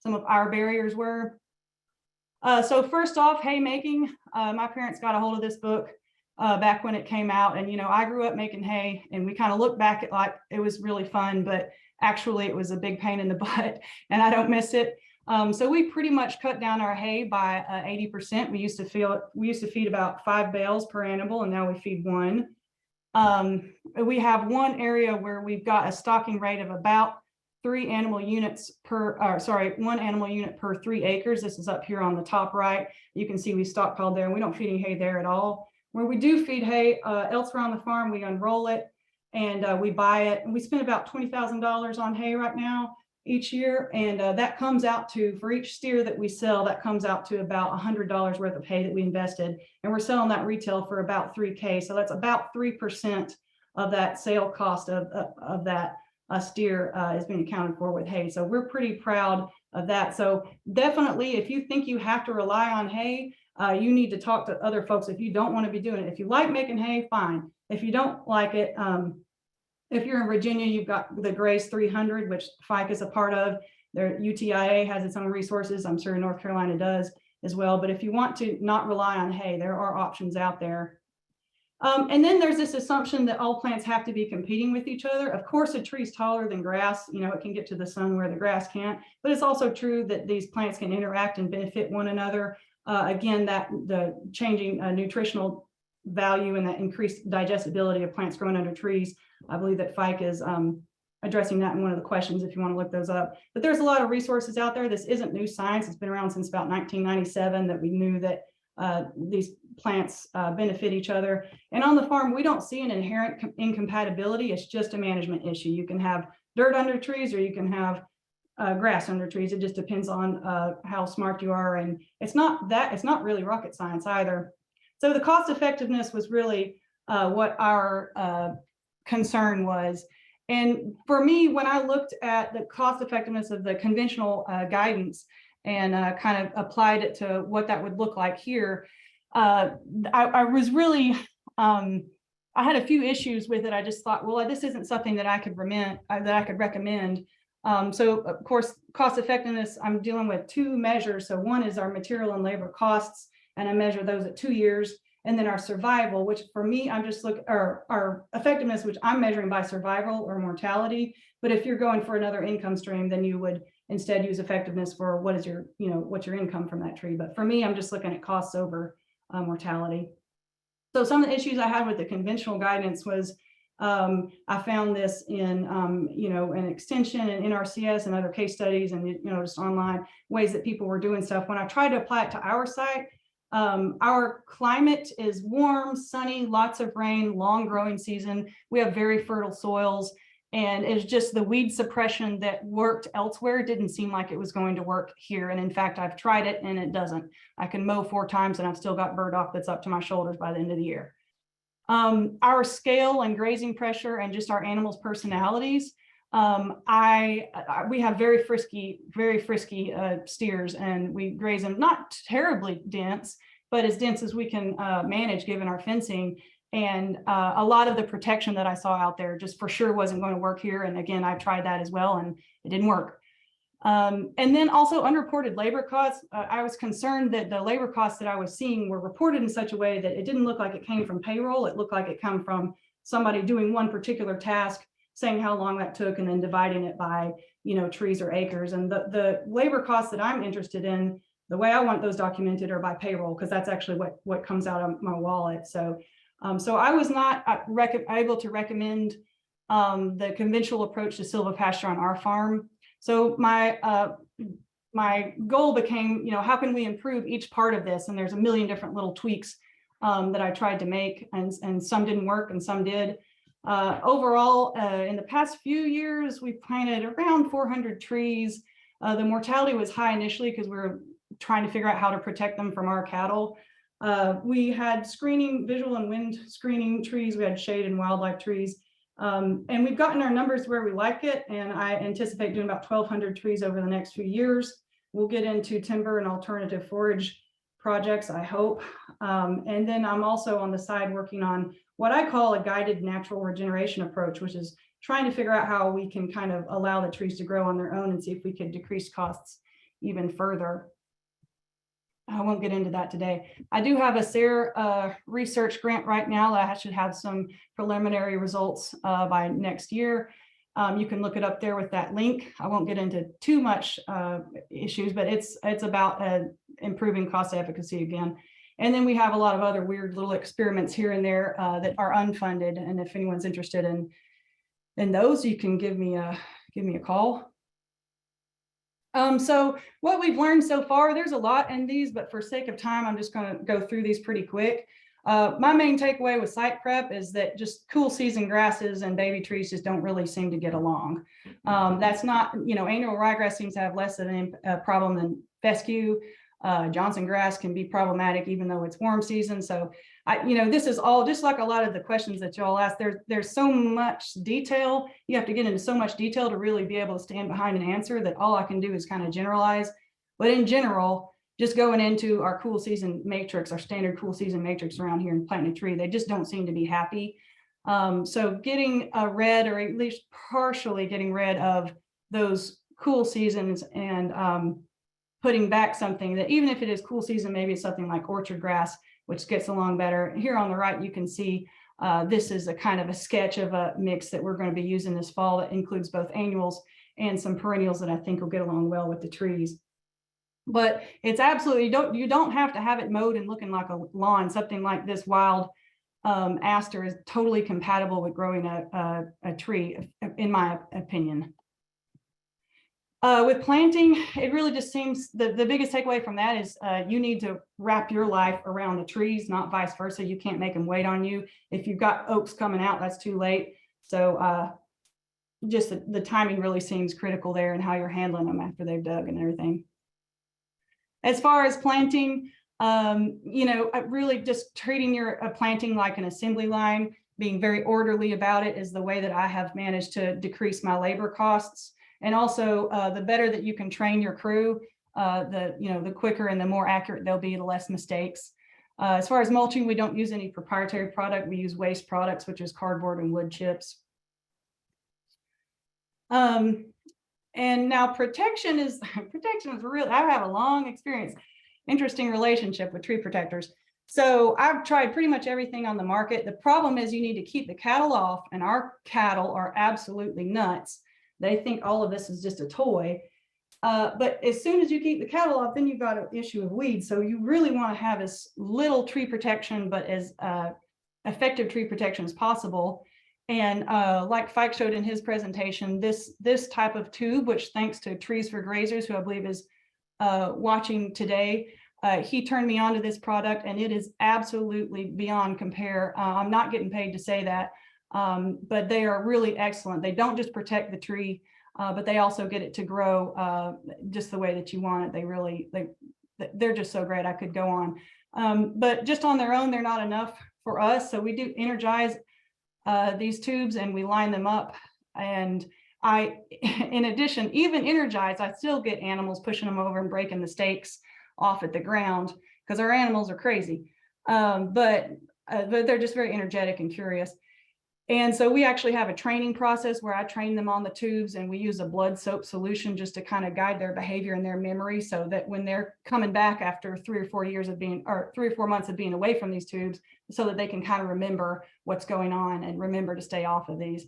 some of our barriers were. So first off, haymaking. My parents got a hold of this book back when it came out, and I grew up making hay, and we kind of look back at like it was really fun, but actually it was a big pain in the butt, and I don't miss it. So we pretty much cut down our hay by 80%. We used to feed about 5 bales per animal, and now we feed 1. We have one area where we've got a stocking rate of about 1 animal unit per 3 acres. This is up here on the top right. You can see we stockpiled there, and we don't feed any hay there at all. Where we do feed hay elsewhere on the farm, we unroll it and we buy it. And we spend about $20,000 on hay right now each year. And that comes out to, for each steer that we sell, that comes out to about $100 worth of hay that we invested. And we're selling that retail for about $3K. So that's about 3% of that sale cost of that steer is being accounted for with hay. So we're pretty proud of that. So definitely, if you think you have to rely on hay, you need to talk to other folks if you don't want to be doing it. If you like making hay, fine. If you don't like it, if you're in Virginia, you've got the Grace 300, which Fike is a part of. Their UTIA has its own resources. I'm sure North Carolina does as well. But if you want to not rely on hay, there are options out there. And then there's this assumption that all plants have to be competing with each other. Of course, a tree's taller than grass. It can get to the sun where the grass can't. But it's also true that these plants can interact and benefit one another. Again, that the changing nutritional value and that increased digestibility of plants growing under trees. I believe that Fike is addressing that in one of the questions if you want to look those up. But there's a lot of resources out there. This isn't new science. It's been around since about 1997 that we knew that these plants benefit each other. And on the farm, we don't see an inherent incompatibility. It's just a management issue. You can have dirt under trees or you can have grass under trees. It just depends on how smart you are. And it's not really rocket science either. So the cost effectiveness was really what our concern was. And for me, when I looked at the cost effectiveness of the conventional guidance and kind of applied it to what that would look like here, I was really, I had a few issues with it. I just thought, well, this isn't something that I could recommend. So of course, cost effectiveness, I'm dealing with 2 measures. So one is our material and labor costs, and I measure those at 2 years. And then our survival, which for me, I'm just looking, or our effectiveness, which I'm measuring by survival or mortality. But if you're going for another income stream, then you would instead use effectiveness for what is your, what's your income from that tree. But for me, I'm just looking at costs over mortality. So some of the issues I had with the conventional guidance was I found this in, an extension and NRCS and other case studies and, just online ways that people were doing stuff. When I tried to apply it to our site, our climate is warm, sunny, lots of rain, long growing season. We have very fertile soils, and it's just the weed suppression that worked elsewhere didn't seem like it was going to work here. And in fact, I've tried it and it doesn't. I can mow 4 times and I've still got burdock that's up to my shoulders by the end of the year. Our scale and grazing pressure and just our animals' personalities. We have very frisky steers, and we graze them not terribly dense, but as dense as we can manage given our fencing. And a lot of the protection that I saw out there just for sure wasn't going to work here. And again, I tried that as well, and it didn't work. And then also unreported labor costs. I was concerned that the labor costs that I was seeing were reported in such a way that it didn't look like it came from payroll. It looked like it came from somebody doing one particular task saying how long that took and then dividing it by, trees or acres. And the labor costs that I'm interested in, the way I want those documented are by payroll, because that's actually what comes out of my wallet. So I was not able to recommend the conventional approach to silvopasture on our farm. So my goal became, how can we improve each part of this? And there's a million different little tweaks that I tried to make, and some didn't work and some did. Overall, in the past few years, we planted around 400 trees. The mortality was high initially because we were trying to figure out how to protect them from our cattle. We had screening, visual and wind screening trees. We had shade and wildlife trees. And we've gotten our numbers where we like it. And I anticipate doing about 1,200 trees over the next few years. We'll get into timber and alternative forage projects, I hope. And then I'm also on the side working on what I call a guided natural regeneration approach, which is trying to figure out how we can kind of allow the trees to grow on their own and see if we could decrease costs even further. I won't get into that today. I do have a SARE research grant right now that I should have some preliminary results by next year. You can look it up there with that link. I won't get into too much issues, but it's about improving cost efficacy again. And then we have a lot of other weird little experiments here and there that are unfunded. And if anyone's interested in those, you can give me a call. So what we've learned so far, there's a lot in these, but for sake of time, I'm just going to go through these pretty quick. My main takeaway with site prep is that just cool season grasses and baby trees just don't really seem to get along. That's not, annual ryegrass seems to have less of a problem than fescue. Johnson grass can be problematic even though it's warm season. So this is all just like a lot of the questions that y'all asked. There's so much detail. You have to get into so much detail to really be able to stand behind an answer that all I can do is kind of generalize. But in general, just going into our cool season matrix, our standard cool season matrix around here and planting a tree, they just don't seem to be happy. So getting rid, or at least partially getting rid of those cool seasons and putting back something that, even if it is cool season, maybe it's something like orchard grass, which gets along better. Here on the right, you can see this is a kind of a sketch of a mix that we're going to be using this fall that includes both annuals and some perennials that I think will get along well with the trees. But it's absolutely, you don't have to have it mowed and looking like a lawn. Something like this wild aster is totally compatible with growing a tree, in my opinion. With planting, it really just seems the biggest takeaway from that is you need to wrap your life around the trees, not vice versa. You can't make them wait on you. If you've got oaks coming out, that's too late. So just the timing really seems critical there, and how you're handling them after they've dug and everything. As far as planting, really just treating your planting like an assembly line, being very orderly about it is the way that I have managed to decrease my labor costs. And also the better that you can train your crew, the quicker and the more accurate they'll be, the less mistakes. As far as mulching, we don't use any proprietary product. We use waste products, which is cardboard and wood chips. And now protection is real. I have a long experience, interesting relationship with tree protectors. So I've tried pretty much everything on the market. The problem is you need to keep the cattle off, and our cattle are absolutely nuts. They think all of this is just a toy. But as soon as you keep the cattle off, then you've got an issue of weeds. So you really want to have as little tree protection, but as effective tree protection as possible. And like Fike showed in his presentation, this type of tube, which thanks to Trees for Grazers, who I believe is watching today, he turned me on to this product, and it is absolutely beyond compare. I'm not getting paid to say that, but they are really excellent. They don't just protect the tree, but they also get it to grow just the way that you want it. They're just so great. I could go on, but just on their own, they're not enough for us. So we do energize these tubes and we line them up. And in addition, even energized, I still get animals pushing them over and breaking the stakes off at the ground because our animals are crazy. But they're just very energetic and curious. And so we actually have a training process where I train them on the tubes, and we use a blood soap solution just to kind of guide their behavior and their memory, so that when they're coming back after 3 or 4 years of being, or 3 or 4 months of being away from these tubes, so that they can kind of remember what's going on and remember to stay off of these.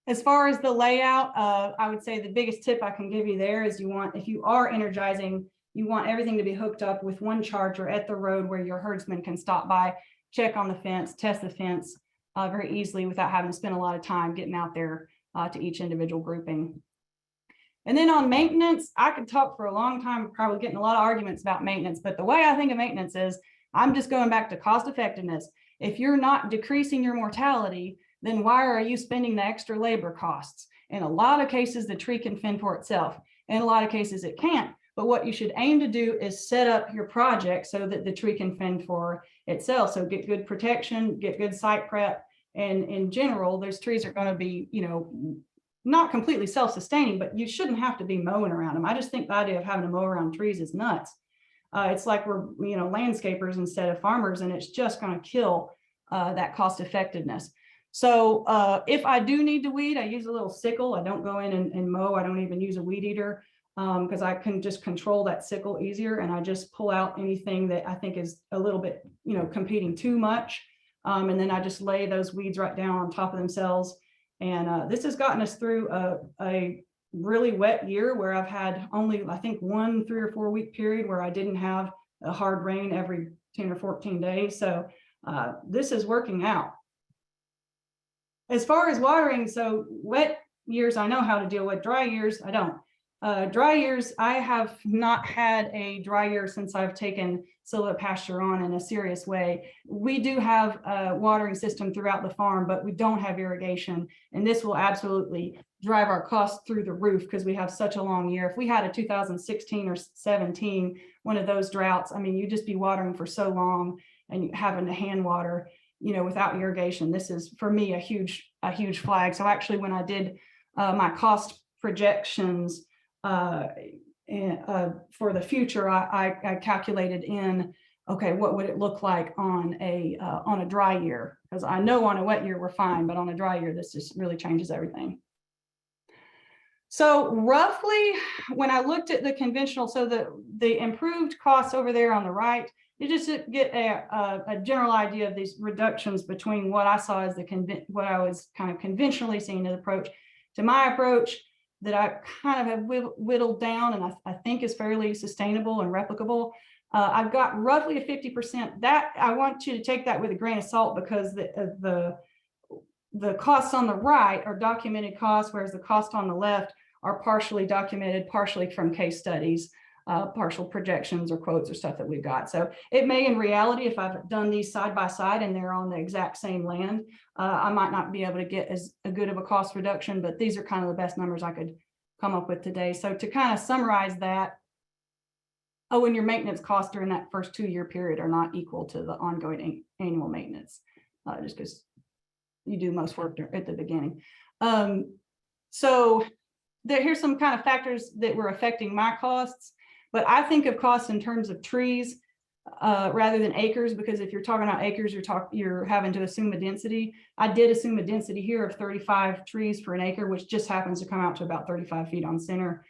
As far as the layout, I would say the biggest tip I can give you there is if you are energizing, you want everything to be hooked up with one charger at the road where your herdsman can stop by, check on the fence, test the fence very easily without having to spend a lot of time getting out there to each individual grouping. And then on maintenance, I could talk for a long time, probably getting a lot of arguments about maintenance, but the way I think of maintenance is I'm just going back to cost effectiveness. If you're not decreasing your mortality, then why are you spending the extra labor costs? In a lot of cases, the tree can fend for itself. In a lot of cases, it can't. But what you should aim to do is set up your project so that the tree can fend for itself. So get good protection, get good site prep. And in general, those trees are going to be, not completely self-sustaining, but you shouldn't have to be mowing around them. I just think the idea of having to mow around trees is nuts. It's like we're, landscapers instead of farmers, and it's just going to kill that cost effectiveness. So if I do need to weed, I use a little sickle. I don't go in and mow. I don't even use a weed eater because I can just control that sickle easier. And I just pull out anything that I think is a little bit, competing too much. And then I just lay those weeds right down on top of themselves. And this has gotten us through a really wet year where I've had only, I think, 1 3 or 4 week period where I didn't have a hard rain every 10 or 14 days. So this is working out. As far as watering, so wet years, I know how to deal with. Dry years, I don't. Dry years, I have not had a dry year since I've taken silvopasture on in a serious way. We do have a watering system throughout the farm, but we don't have irrigation. And this will absolutely drive our costs through the roof because we have such a long year. If we had a 2016 or 17, one of those droughts, I mean, you'd just be watering for so long and having to hand water, without irrigation. This is, for me, a huge flag. So actually, when I did my cost projections for the future, I calculated in, okay, what would it look like on a dry year? Because I know on a wet year we're fine, but on a dry year, this just really changes everything. So roughly, when I looked at the conventional, so the improved costs over there on the right, you just get a general idea of these reductions between what I saw as what I was kind of conventionally seeing as approach to my approach that I kind of have whittled down and I think is fairly sustainable and replicable. I've got roughly a 50%. That I want you to take that with a grain of salt because the costs on the right are documented costs, whereas the costs on the left are partially documented, partially from case studies, partial projections or quotes or stuff that we've got. So it may, in reality, if I've done these side by side and they're on the exact same land, I might not be able to get as good of a cost reduction, but these are kind of the best numbers I could come up with today. So to kind of summarize that, and your maintenance costs during that first 2-year period are not equal to the ongoing annual maintenance, just because you do most work at the beginning. So here's some kind of factors that were affecting my costs. But I think of costs in terms of trees rather than acres, because if you're talking about acres, you're having to assume a density. I did assume a density here of 35 trees for an acre, which just happens to come out to about 35 feet on center.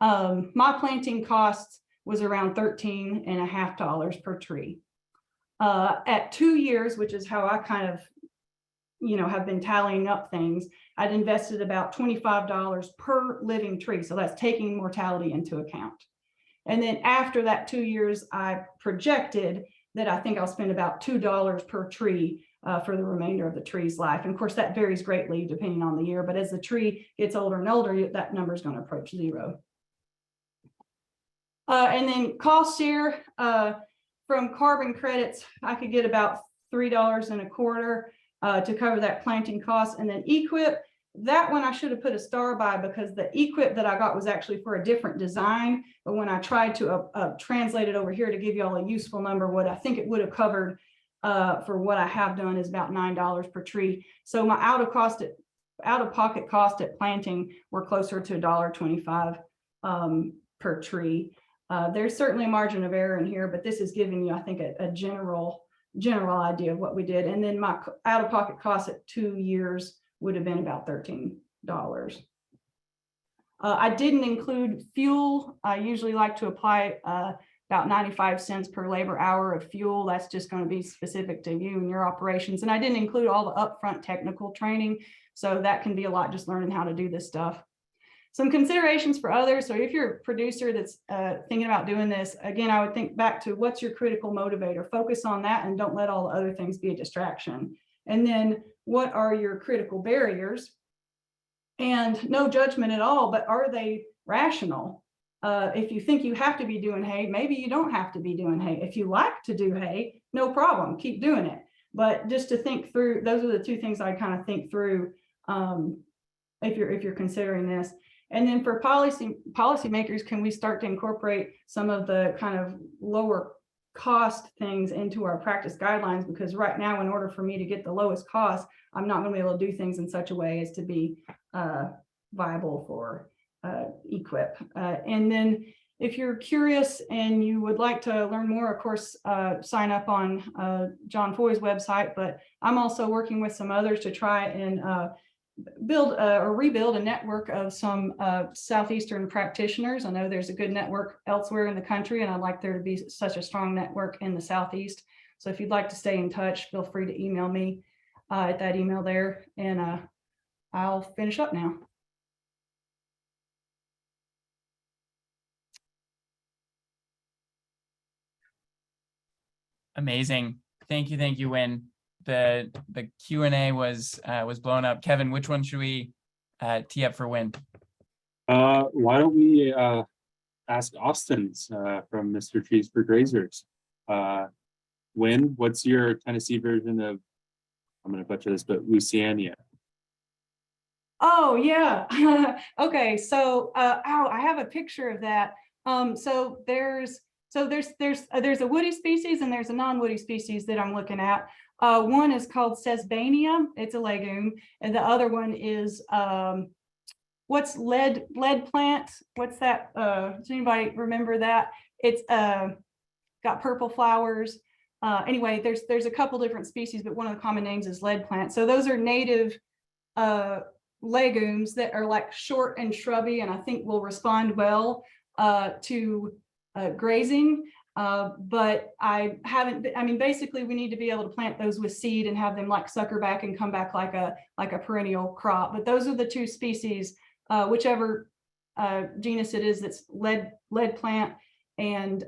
My planting costs was around $13.50 per tree. At 2 years, which is how I kind of, have been tallying up things, I'd invested about $25 per living tree. So that's taking mortality into account. And then after that 2 years, I projected that I think I'll spend about $2 per tree for the remainder of the tree's life. And of course, that varies greatly depending on the year. But as the tree gets older and older, that number is going to approach 0. And then cost share from carbon credits, I could get about $3.25 to cover that planting cost. And then equip, that one I should have put a star by because the equip that I got was actually for a different design. But when I tried to translate it over here to give you all a useful number, what I think it would have covered for what I have done is about $9 per tree. So my out-of-pocket cost at planting were closer to $1.25 per tree. There's certainly a margin of error in here, but this is giving you, I think, a general idea of what we did. And then my out-of-pocket cost at 2 years would have been about $13. I didn't include fuel. I usually like to apply about 95 cents per labor hour of fuel. That's just going to be specific to you and your operations. And I didn't include all the upfront technical training. So that can be a lot, just learning how to do this stuff. Some considerations for others. So if you're a producer that's thinking about doing this, again, I would think back to what's your critical motivator. Focus on that and don't let all the other things be a distraction. And then what are your critical barriers? And no judgment at all, but are they rational? If you think you have to be doing hay, maybe you don't have to be doing hay. If you like to do hay, no problem, keep doing it. But just to think through, those are the two things I kind of think through if you're considering this. And then for policymakers, can we start to incorporate some of the kind of lower cost things into our practice guidelines? Because right now, in order for me to get the lowest cost, I'm not going to be able to do things in such a way as to be viable for equip. And then if you're curious and you would like to learn more, of course, sign up on John Foye's website, but I'm also working with some others to try and build or rebuild a network of some Southeastern practitioners. I know there's a good network elsewhere in the country, and I'd like there to be such a strong network in the Southeast. So if you'd like to stay in touch, feel free to email me at that email there, and I'll finish up now. Amazing. Thank you, Wynn. The Q&A was blown up. Kevin, which one should we tee up for Wynn? Why don't we ask Austin's from Mr. Trees for Grazers? Wynn, what's your Tennessee version of, I'm going to butcher this, but Louisiana? Oh yeah. Okay. So I have a picture of that. So there's a woody species and there's a non-woody species that I'm looking at. One is called Sesbania. It's a legume, and the other one is what's lead plant? What's that? Does anybody remember that? It's got purple flowers. Anyway, there's a couple different species, but one of the common names is lead plant. So those are native legumes that are like short and shrubby, and I think will respond well to grazing. But I haven't, I mean, basically we need to be able to plant those with seed and have them like sucker back and come back like a perennial crop. But those are the two species, whichever genus it is that's lead plant, and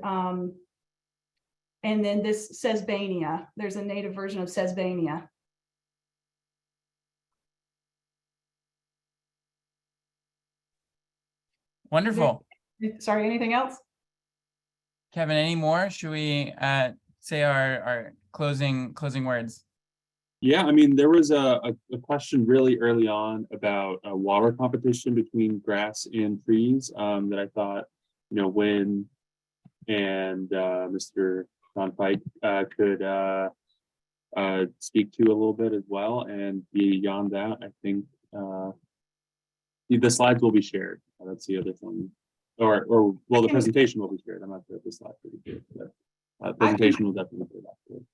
then this Sesbania. There's a native version of Sesbania. Wonderful. Sorry, anything else? Kevin, any more? Should we say our closing words? Yeah, I mean, there was a question really early on about a water competition between grass and trees that I thought, you know, Wynn and Mr. John Fike could speak to a little bit as well. And beyond that, I think the slides will be shared. That's the other thing. Or well, the presentation will be shared. I'm not sure if the slides will be shared, but presentation will definitely be shared.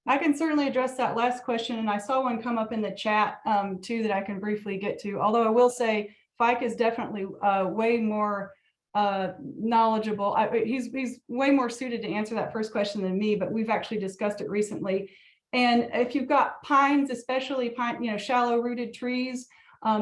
I can certainly address that last question, and I saw one come up in the chat too that I can briefly get to. Although I will say Fike is definitely way more knowledgeable. He's way more suited to answer that first question than me, but we've actually discussed it recently. And if you've got pines, especially pine, you know, shallow rooted trees,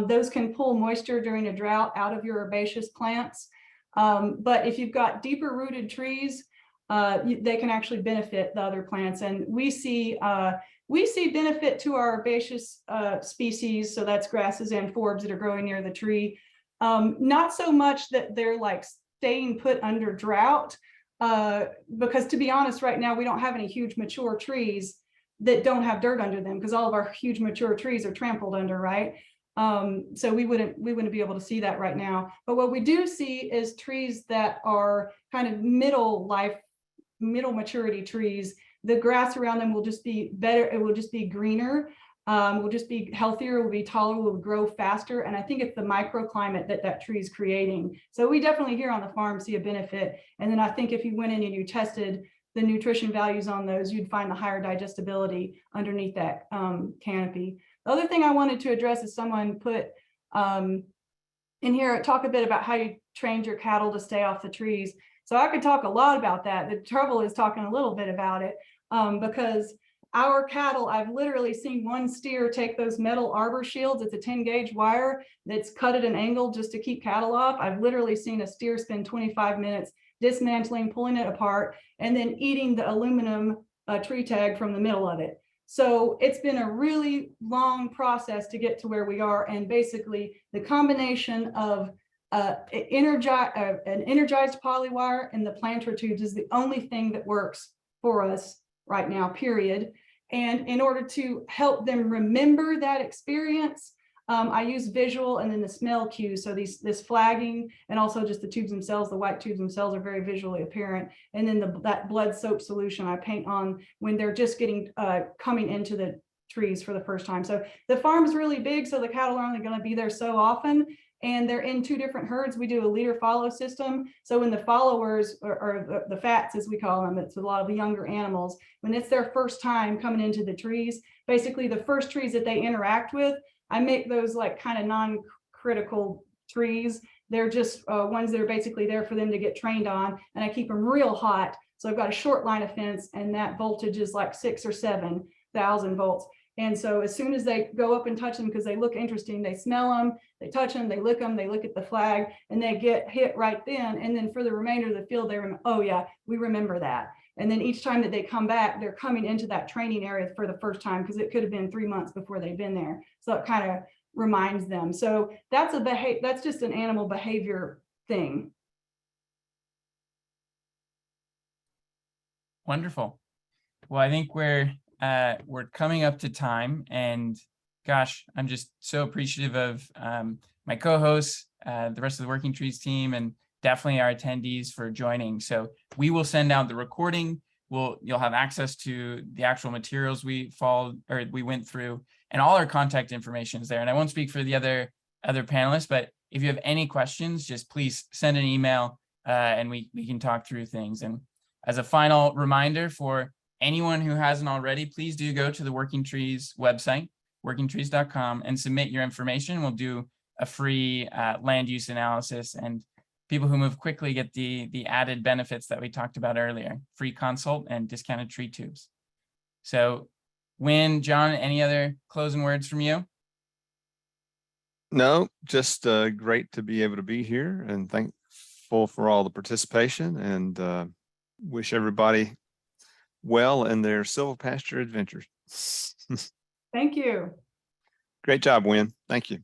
those can pull moisture during a drought out of your herbaceous plants. But if you've got deeper rooted trees, they can actually benefit the other plants. And we see benefit to our herbaceous species. So that's grasses and forbs that are growing near the tree. Not so much that they're like staying put under drought, because to be honest, right now, we don't have any huge mature trees that don't have dirt under them, because all of our huge mature trees are trampled under, right? So we wouldn't be able to see that right now. But what we do see is trees that are kind of middle maturity trees. The grass around them will just be better. It will just be greener. Will just be healthier, will be taller, will grow faster. And I think it's the microclimate that tree is creating. So we definitely here on the farm see a benefit. And then I think if you went in and you tested the nutrition values on those, you'd find the higher digestibility underneath that canopy. The other thing I wanted to address is someone put in here, talk a bit about how you trained your cattle to stay off the trees. So I could talk a lot about that. The trouble is talking a little bit about it because our cattle, I've literally seen one steer take those metal arbor shields. It's a 10 gauge wire that's cut at an angle just to keep cattle off. I've literally seen a steer spend 25 minutes dismantling, pulling it apart, and then eating the aluminum tree tag from the middle of it. So it's been a really long process to get to where we are. And basically the combination of an energized polywire and the planter tubes is the only thing that works for us right now, period. And in order to help them remember that experience, I use visual and then the smell cues. So this flagging and also just the tubes themselves, the white tubes themselves are very visually apparent. And then that blood soap solution I paint on when they're just getting coming into the trees for the first time. So the farm is really big, so the cattle are only going to be there so often. And they're in 2 different herds. We do a leader follow system. So when the followers or the fats, as we call them, it's a lot of the younger animals, when it's their first time coming into the trees, basically the first trees that they interact with, I make those like kind of non-critical trees. They're just ones that are basically there for them to get trained on. And I keep them real hot. So I've got a short line of fence and that voltage is like 6,000 or 7,000 volts. And so as soon as they go up and touch them, because they look interesting, they smell them, they touch them, they lick them, they look at the flag, and they get hit right then. And then for the remainder of the field, they remember, oh yeah, we remember that. And then each time that they come back, they're coming into that training area for the first time, because it could have been 3 months before they've been there. So it kind of reminds them. So that's that's just an animal behavior thing. Wonderful. Well, I think we're coming up to time, and gosh, I'm just so appreciative of my co-hosts, the rest of the Working Trees team, and definitely our attendees for joining. So we will send out the recording. You'll have access to the actual materials we went through, and all our contact information is there. And I won't speak for the other panelists, but if you have any questions, just please send an email and we can talk through things. And as a final reminder for anyone who hasn't already, please do go to the Working Trees website, workingtrees.com, and submit your information. We'll do a free land use analysis, and people who move quickly get the added benefits that we talked about earlier, free consult and discounted tree tubes. So Wynn, John, any other closing words from you? No, just great to be able to be here, and thankful for all the participation, and wish everybody well in their silvopasture adventures. Thank you. Great job, Wynn. Thank you.